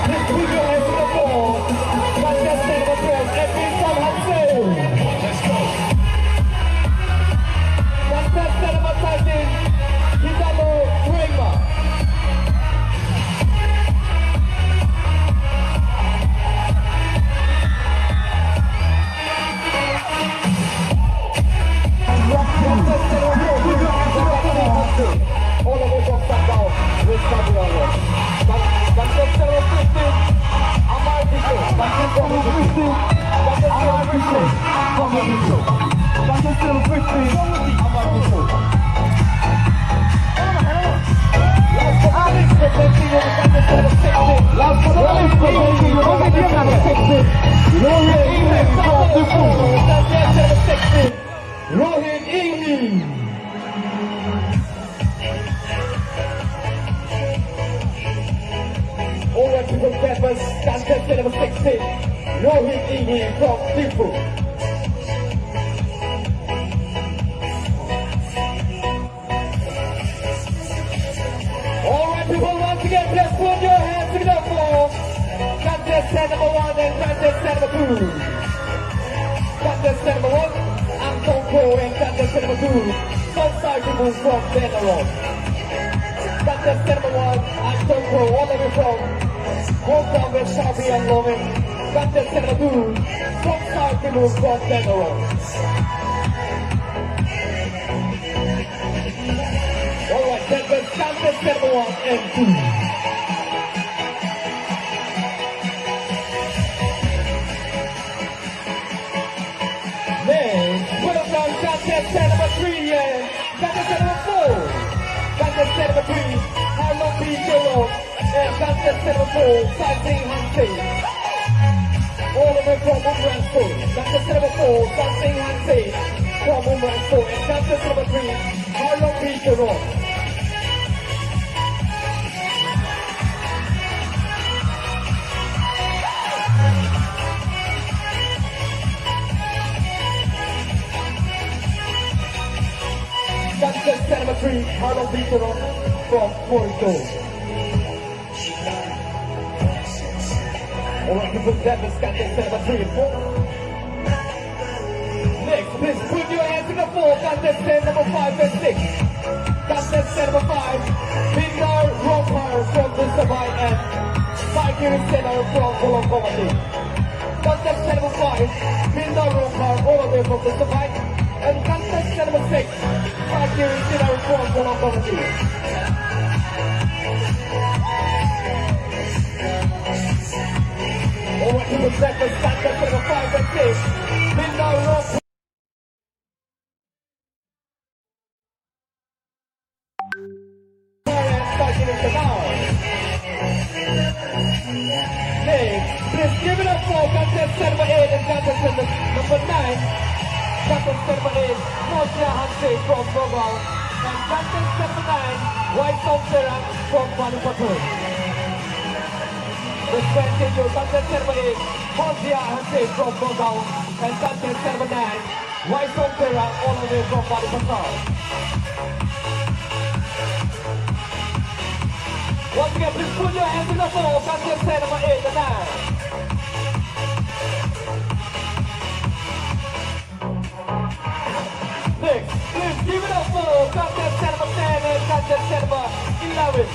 Please put your hands to the floor. Contestant number 12, Edwinson Hansen. Contestant number 13, Hitalo Wema. All the way from Sangao, with Samuel. Contestant number 15, Amar Dito. Contestant number 15, Contestant number 15, Amar Dito. Last but not least, presenting you the contestant number 16. Last but not least, presenting you the contestant number 16. Rohit Engti from Dupu. Contestant number 16, Rohit Engti. Over to the Peppers, contestant number 16, Rohit Engti from Dupu. Alright people, once again, please put your hands together for contestant number 1 and contestant number 2. Contestant number 1, Anton Ko, and contestant number 2, Semson from Denmark. Contestant number 1, Anton Ko, all the way from Hong Kong and Shabby and Lomin. Contestant number 2, Semson from Denmark. Alright, that was contestant number 1 and 2. Next, put up on contestant number 3 and contestant number 4. Contestant number 3, Harlem B. Deron, and contestant number 4, Sarsing Hansi. All the way from Umranso. Contestant number 4, Sarsing Hansi from Umranso, and contestant number 3, Harlem B. Deron. Contestant number 3, Harlem B. Deron from Puerto. Alright, people, that was contestant number 3 and 4. Next, please put your hands in the floor, contestant number 5 and 6. Contestant number 5, Minda Rompar from Musamman and Sakiri Singer from Molongo Madrid. Contestant number 5, Minda Rompar all the way from Musamman. And contestant number 6, Sakiri Singer from Molongo Madrid. Alright, people, that was contestant number 5 6. Window rope. Starting in the now. Next, please give it up for contestant number 8 and contestant number 9. Contestant number 8, Mosya Hanse from Bogor. And contestant number 9, White Somsera from Manipur. Let's continue. Contestant number 8, Mosya Hanse from Bogor. And contestant number 9, White Somsera all the way from Manipur. Once again, please put your hands in the floor. Contestant number 8 and 9. Next, please give it up for contestant number 10 and contestant number 11.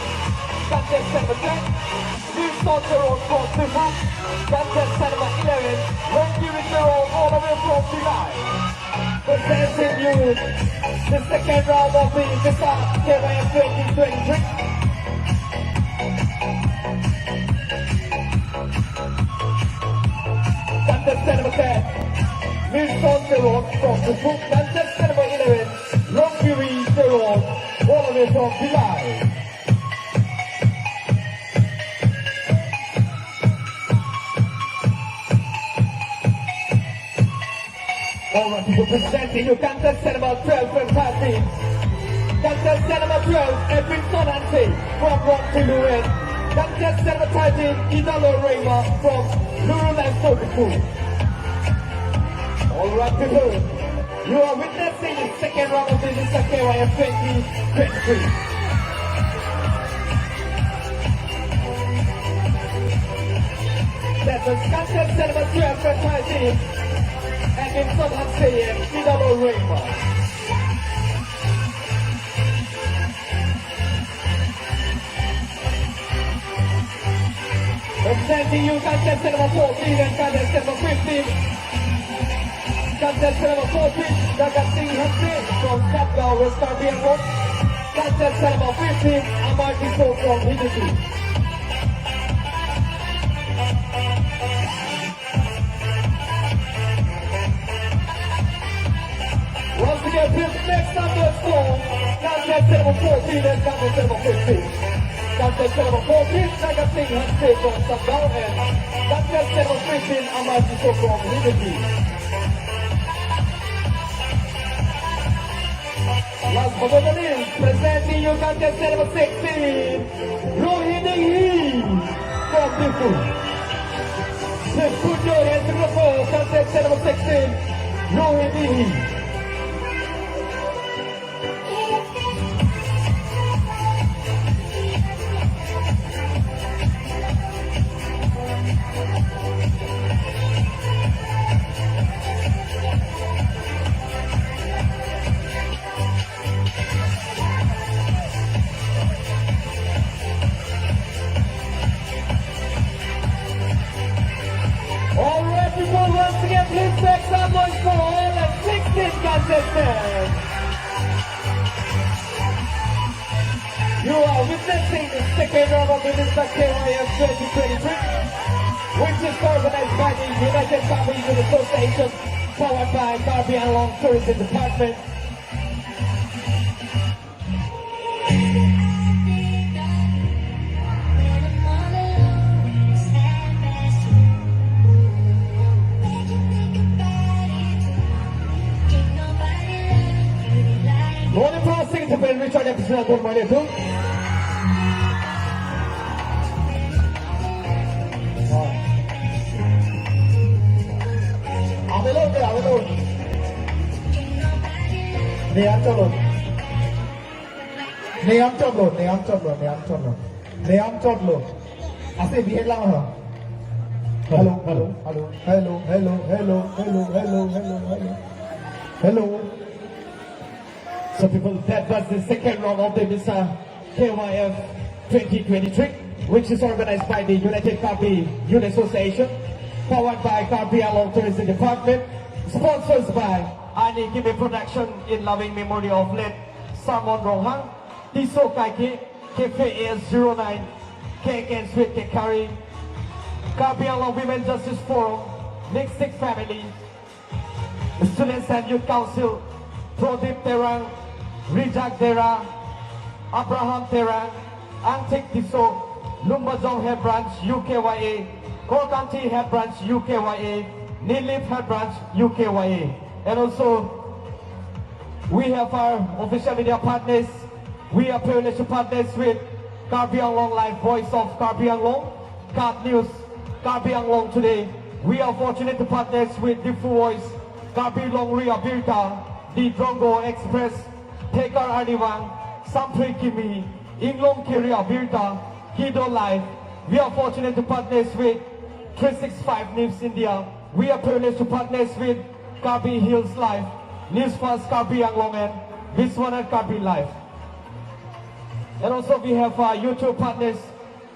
Contestant number 10, Steve Sontero from Tifu. Contestant number 11, Wendy Ricero all the way from July. Presenting you the second round of the Visa KYF 2023. Contestant number 10, Wilson Jerome from the book. Contestant number 11, Longview Jerome, all the way from July. Alright, people presenting you contestant number 12 from Tassie. Contestant number 12, Edwin Sonante from Rock Contestant number 13, Idalo Rema from Luruland Football. Alright people, you are witnessing the second round of the Mr. KYF 2023. That was contestant number 12 from Tassie, Edwin Sonante and Idalo Rema. Presenting you contestant number 14 and contestant number 15. Contestant number 14, Dagat Singh Hanse from Katgao, West Caribbean Road. Contestant number 15, Amar Kiso from Engti. Once again, please next up the score. Contestant number 14 and contestant number 15. Contestant number 14, Dagat Singh Hanse from Katgao and contestant number 15, Amar Kiso from Engti. Last but not least, presenting you contestant number 16, Rohini from Tifu. Please put your hands in the floor, contestant number 16, Rohini. Once again, please make some noise for all the 16 contestants. You are witnessing the second round of the Mr. KYF 2023, which is organized by the United Families Association, powered by Caribbean Long Tourism Department. Morning passing to Ben Richard episode 1 Avelon. Neam Chodlo. Ase bihe lang ha. Hello. So people, that was the second round of the Visa KYF 2023, which is organized by the United Caribbean Youth Association, powered by Caribbean Long Tourism Department, sponsors by Ani Kimi Production in loving memory of late Samon Rohang, Tiso Kaiki, KFAS09, KK Sweet Kekari, Caribbean Long Women Justice Forum, Next 6 family, Students and Youth Council, Prodip Terang, Rijak Dera, Abraham Terang, Antik Tiso, Lumbajong Head Branch, UKYA, Korkanti Head Branch, UKYA, Nilip Head Branch, UKYA. And also, we have our official media partners. We are privileged to partners with Karbi Anglong Live, Voice of Karbi Anglong, Card News, Karbi Anglong today. We are fortunate to partners with the Full Voice, Karbi Long Ria Birta, the Drongo Express, Tekar Arniwang, Sampri Kimi, Inglong Kiria Birta, Kido Live. We are fortunate to partners with 365 News India. We are privileged to partners with Karbi Hills Live, News First Karbi Anglong and Biswanet Karbi Live. And also we have our YouTube partners,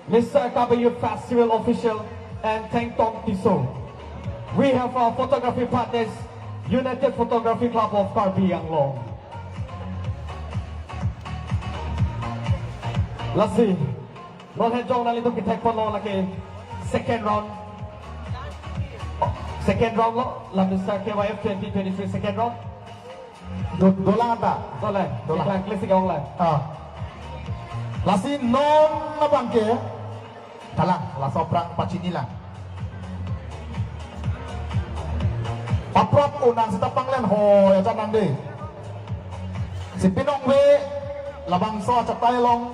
Mr. Karbi Youth Festival Official and Teng Tong Tiso. We have our photography partners, United Photography Club of Karbi Anglong. Let's see. Nolhen Jong nalito kita kono lagi second round. Second round lo, lam start KYF 2023 second round. Dolang ata. Dolan, dolan klasik online. Lasi non na bangke. Kalang, la soprang pacini lang. Paprop unang sa tapanglan ho ya janang de. Si Pinong we labang so Achetai long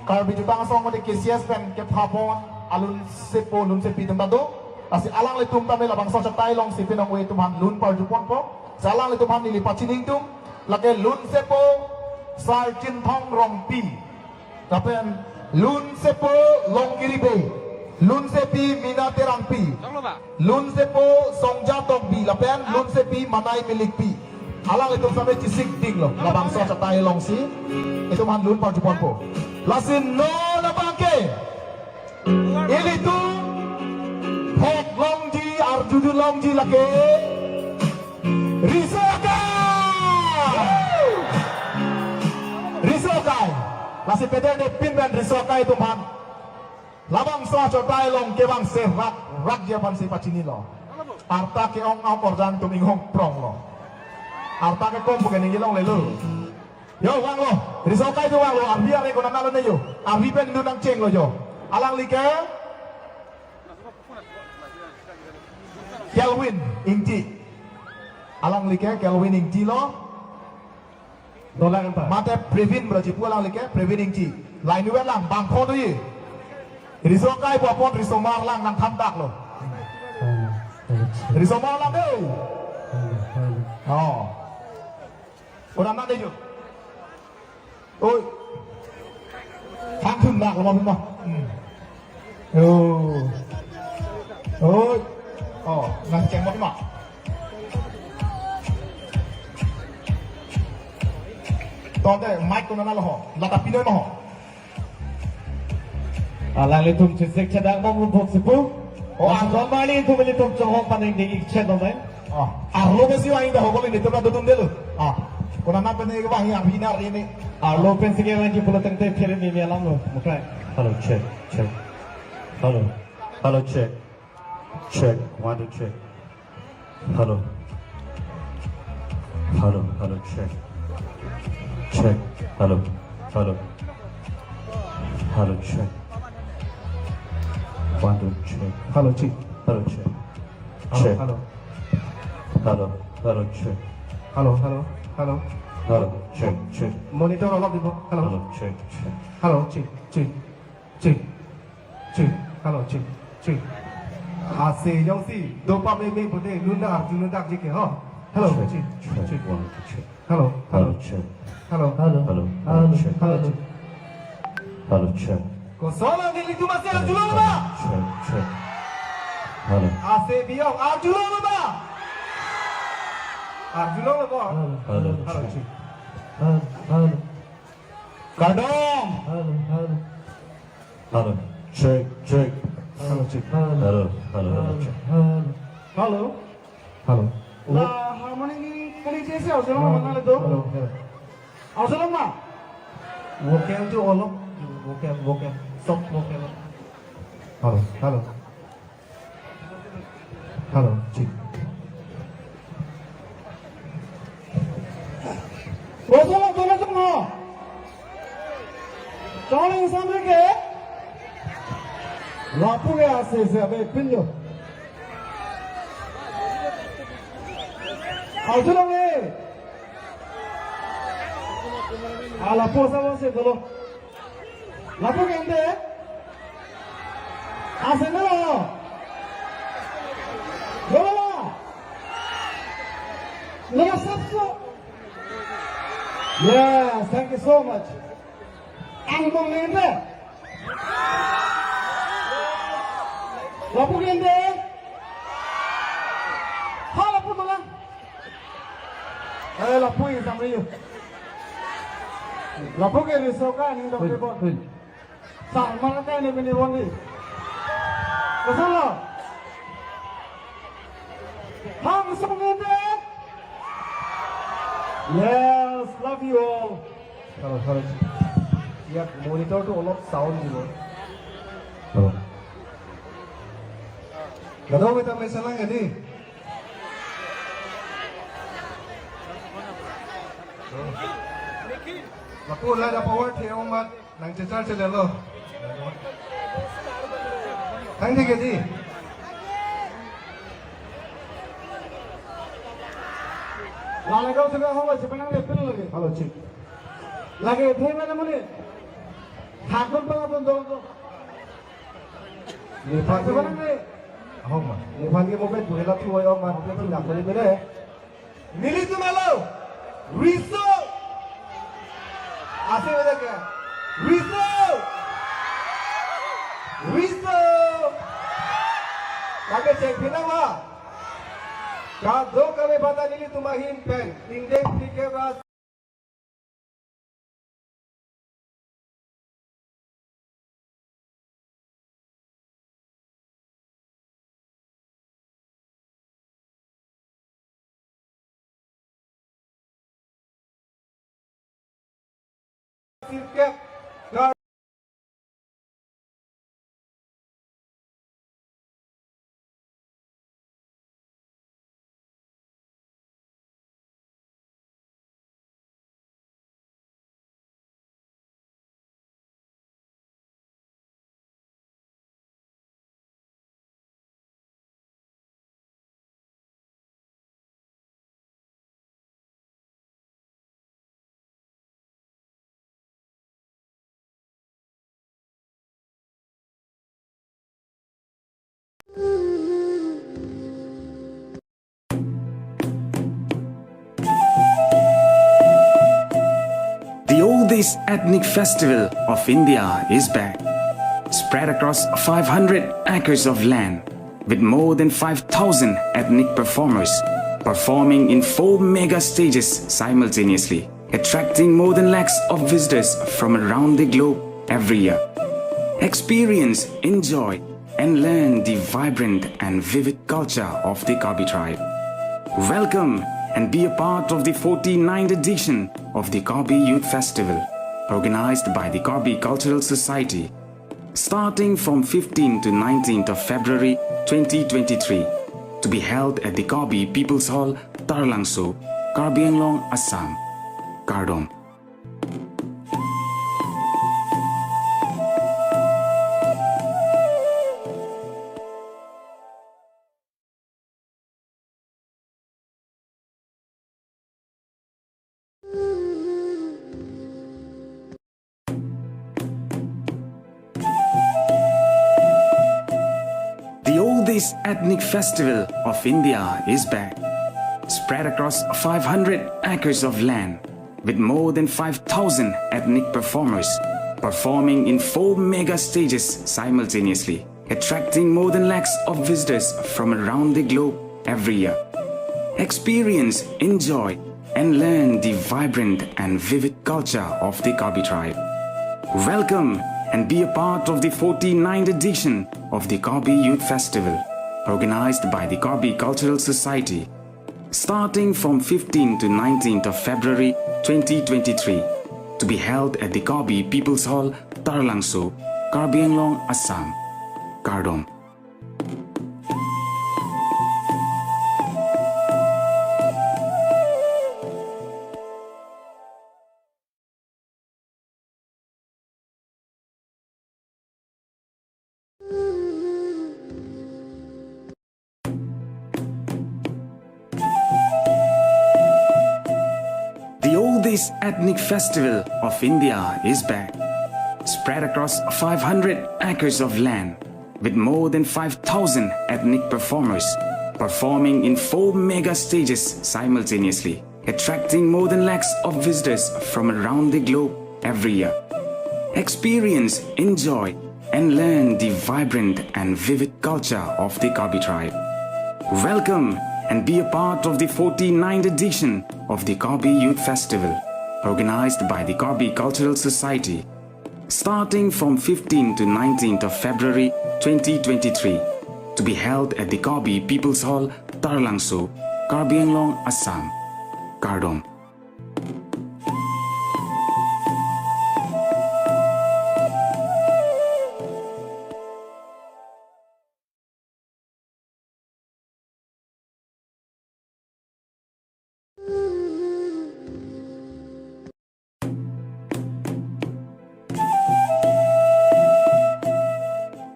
Karbi jutang song mo de KCS pen ke phapon alun sepo lun sepi tembado. Asi alang le tum tame labang so Achetai long si Pinong we tumhan lun par jupon po. Salang le tumhan nili pacining tum lake lun sepo sar chin thong rong pi. Tapen lun sepo long kiribe. Lun sepi mina terang pi. Lun sepo songja tok bi lapen lun sepi manai milik pi. Alang itu sampai cisik ding lo. Labang so Achetai long si itu man lun par jupon po. Lasin no na bangke. Ini tu hek longji arjudu longji lake. Risokai. Lasi peter de pinban risokai tu man. Labang so Achetai long kebang se rak dia pan se pacini lo. Arta ke ong au korjan tum inghong prong lo. Arta ke kom bukan ingilong lelu. Yo wang lo, risokai tu wang lo, arbi are ko nanalo ne yo. Arbi pen du nang ceng lo yo. Alang like Kelvin Engti. Alang like Kelvin Engti lo. Dolan apa? Mate Previn beraji pu alang like Previn Engti. Lain ni lang bang ko tu ye. Risokai popon risomar lang nang thandak lo. Risomar lang deu. Oh. Orang nak deh yo. Oi. Thang thun nak lo ma. Oh. Oi. Oh, nang ceng mo ma. Tonde mic ko na lo ho. Lata pinoy mo ho. Alang litum cisik cadang mo mubok sipu. Oh, angkol mali itu melitum congok paning ding ikchet domai. Arlo besi wang dah hokol ini tu na tutum delu. Kuna na pene ke wang yang binar ini. Arlo pensi ke wanji pulau tengte pire mimi alam lo. Mukrai. Hello, check. Hello, check. Check. 1 2 check. Hello, check. Check. Hello, check. 1 2 check. Hello, Chief. Hello, check. Check. Hello. Hello, check. Hello. Check. Monitor all of the hello. Hello, check. Hello, Chief. Hello, Chief. Ase yang si dopa me bude lunda jununda jike ha. Hello, Chief. Check. 1 2 check. Hello. Check. Hello. Check. Hello, check. Ko sola ni itu masih ada julung ba? Check. Hello. Ase biong julung ba? Julung ba? Hello, Chief. Kardong. Hello, check. Hello, Chief. Hello, check. Hello. Lah, harmoni ni kali cese au selo mana le do? Au selo ma? Vocam tu all of vocam. Stop vocam. Hello. Hello, Chief. Bosolo, tolong semua. Calling sampai ke? Lapu ya sese pinjo. Aujudong ni. Lapu sama se dulu. Lapu kende? Asen dulu. Dulu. Lalu sabso. Yes, thank you so much. Angkong kende? Lapu kende? Hal lapu tu lah. Lapu ini sama you. Lapu kende sokan ini dah boleh. Sama kan ini bini wangi. Kesana. Hang semua. Yes, love you all. Kalau lihat monitor tu all of sound juga. Kalau. Gaduh kita masalah ini. Laku lah dah power tiap umat nang cecar cedera lo. Tang tiga di. Lalu kau sudah hawa sepanjang lepas lagi. Halo cik. Lagi थे mana mana? Hakun pun dong. Lepas sepanjang ni. Oh mah. Lepas ni mobil tu helak tu ayam mah. Lepas tu nak beli beli. Nili tu malu. Riso. Asal ada ke? Riso. Lagi cek pina mah. Kado kami bata nili tumahin pen. Indek tike bas. Sirkep. The oldest ethnic festival of India is back, spread across 500 acres of land, with more than 5,000 ethnic performers performing in 4 mega stages simultaneously, attracting more than lakhs of visitors from around the globe every year. Experience, enjoy, and learn the vibrant and vivid culture of the Kabi tribe. Welcome and be a part of the 49th edition of the Kabi Youth Festival, organized by the Kabi Cultural Society, starting from 15th to 19th of February 2023, to be held at the Kabi People's Hall, Tarlangso, Karbi Anglong, Assam, Kardom. The oldest ethnic festival of India is back, spread across 500 acres of land, with more than 5,000 ethnic performers performing in 4 mega stages simultaneously, attracting more than lakhs of visitors from around the globe every year. Experience, enjoy, and learn the vibrant and vivid culture of the Kabi tribe. Welcome and be a part of the 49th edition of the Kabi Youth Festival, organized by the Kabi Cultural Society, starting from 15th to 19th of February 2023, to be held at the Kabi People's Hall, Tarlangso, Karbi Anglong, Assam, Kardom. oldest ethnic festival of India is back. Spread across 500 acres of land, with more than 5,000 ethnic performers performing in 4 mega stages simultaneously, attracting more than lakhs of visitors from around the globe every year. Experience, enjoy, and learn the vibrant and vivid culture of the Karbi tribe. Welcome and be a part of the 49th edition of the Karbi Youth Festival, organized by the Karbi Cultural Society, starting from 15th to 19th of February 2023, to be held at the Karbi People's Hall, Tarlangso, Karbi Anglong, Assam, Kardom.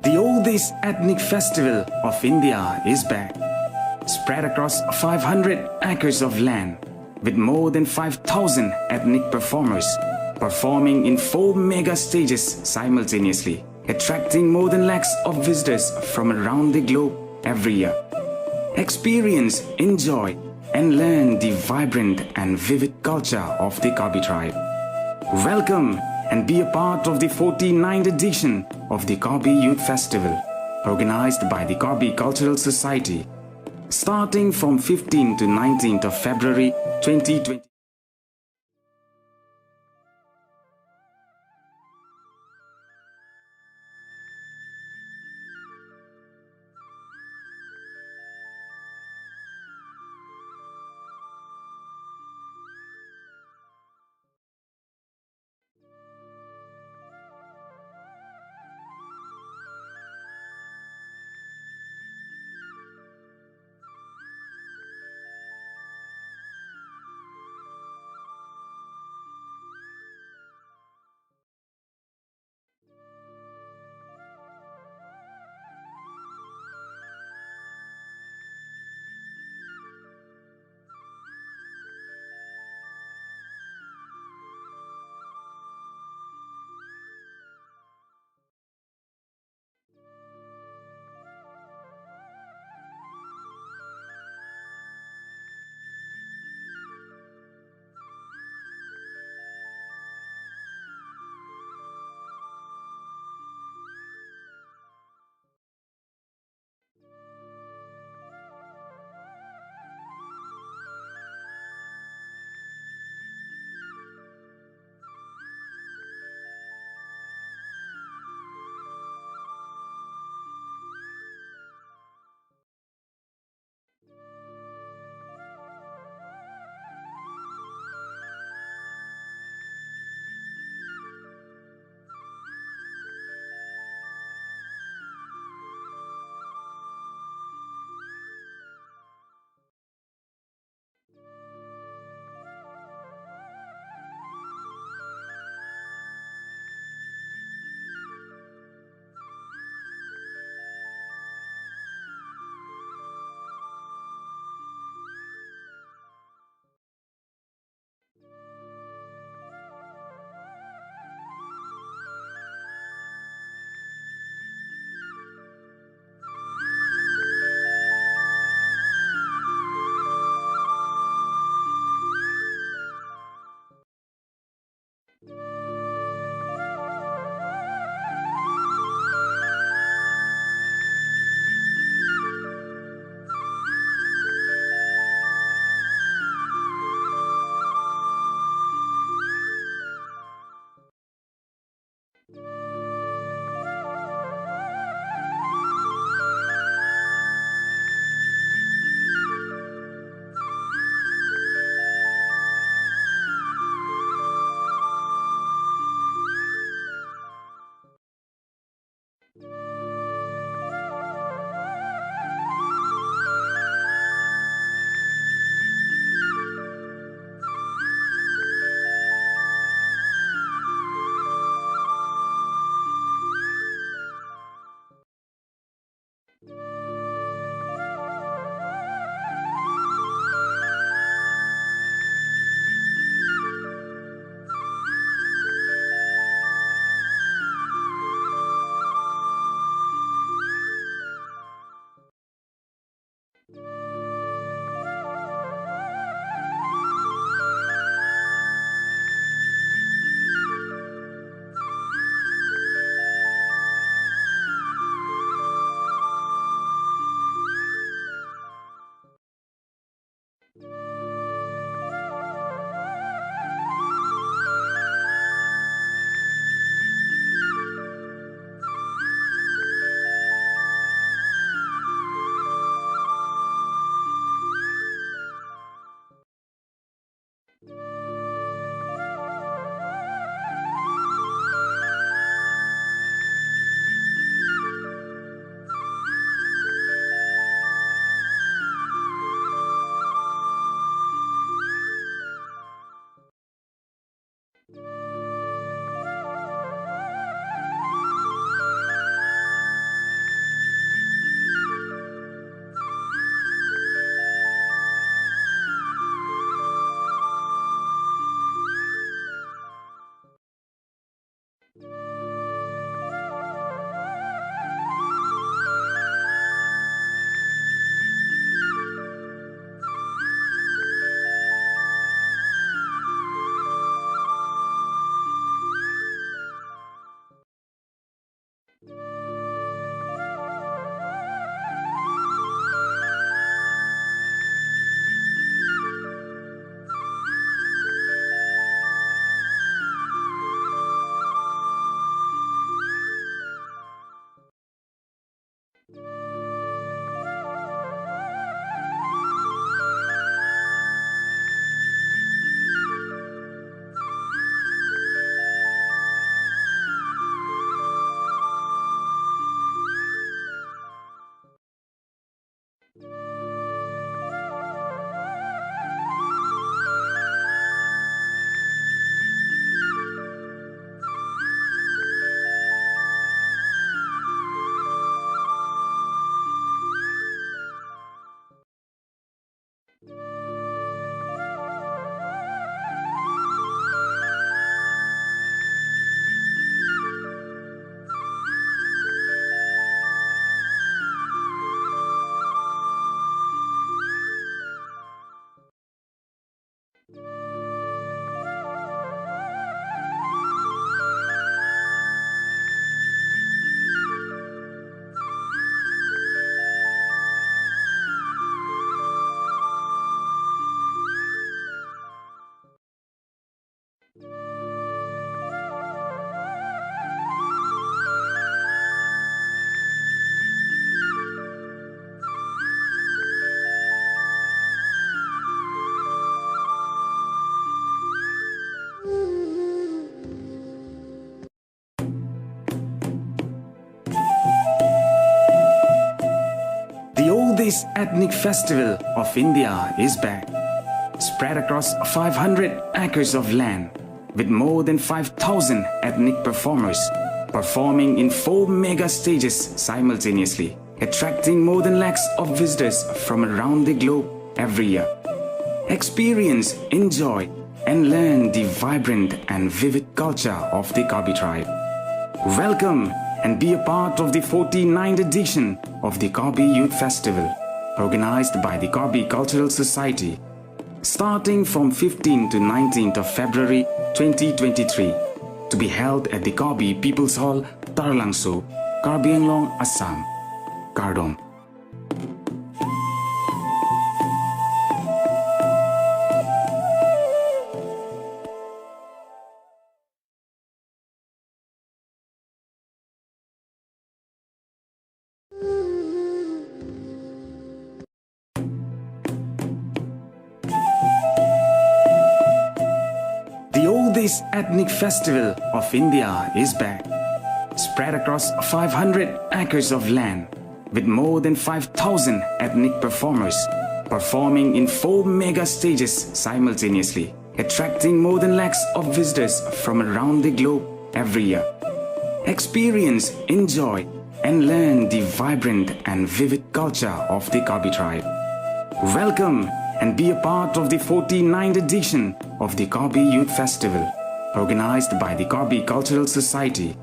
The oldest ethnic festival of India is back. Spread across 500 acres of land, with more than 5,000 ethnic performers performing in 4 mega stages simultaneously, attracting more than lakhs of visitors from around the globe every year. Experience, enjoy, and learn the vibrant and vivid culture of the Karbi tribe. Welcome and be a part of the 49th edition of the Karbi Youth Festival, organized by the Karbi Cultural Society, starting from 15th to 19th of February 2020. oldest ethnic festival of India is back, spread across 500 acres of land, with more than 5,000 ethnic performers performing in 4 mega stages simultaneously, attracting more than lakhs of visitors from around the globe every year. Experience, enjoy, and learn the vibrant and vivid culture of the Karbi tribe. Welcome and be a part of the 49th edition of the Karbi Youth Festival, organized by the Karbi Cultural Society, starting from 15th to 19th of February 2023, to be held at the Karbi People's Hall, Tarlangso, Karbi Anglong, Assam, Kardom. The oldest ethnic festival of India is back, spread across 500 acres of land, with more than 5,000 ethnic performers performing in 4 mega stages simultaneously, attracting more than lakhs of visitors from around the globe every year. Experience, enjoy, and learn the vibrant and vivid culture of the Karbi tribe. Welcome and be a part of the 49th edition of the Karbi Youth Festival, organized by the Karbi Cultural Society,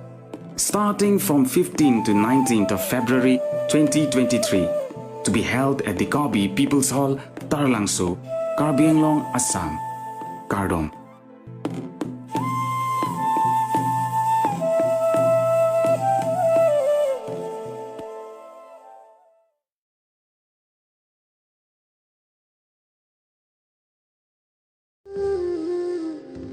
starting from 15th to 19th of February 2023, to to be held at the Karbi People's Hall, Tarlangso, Karbi Anglong, Assam. Kardom.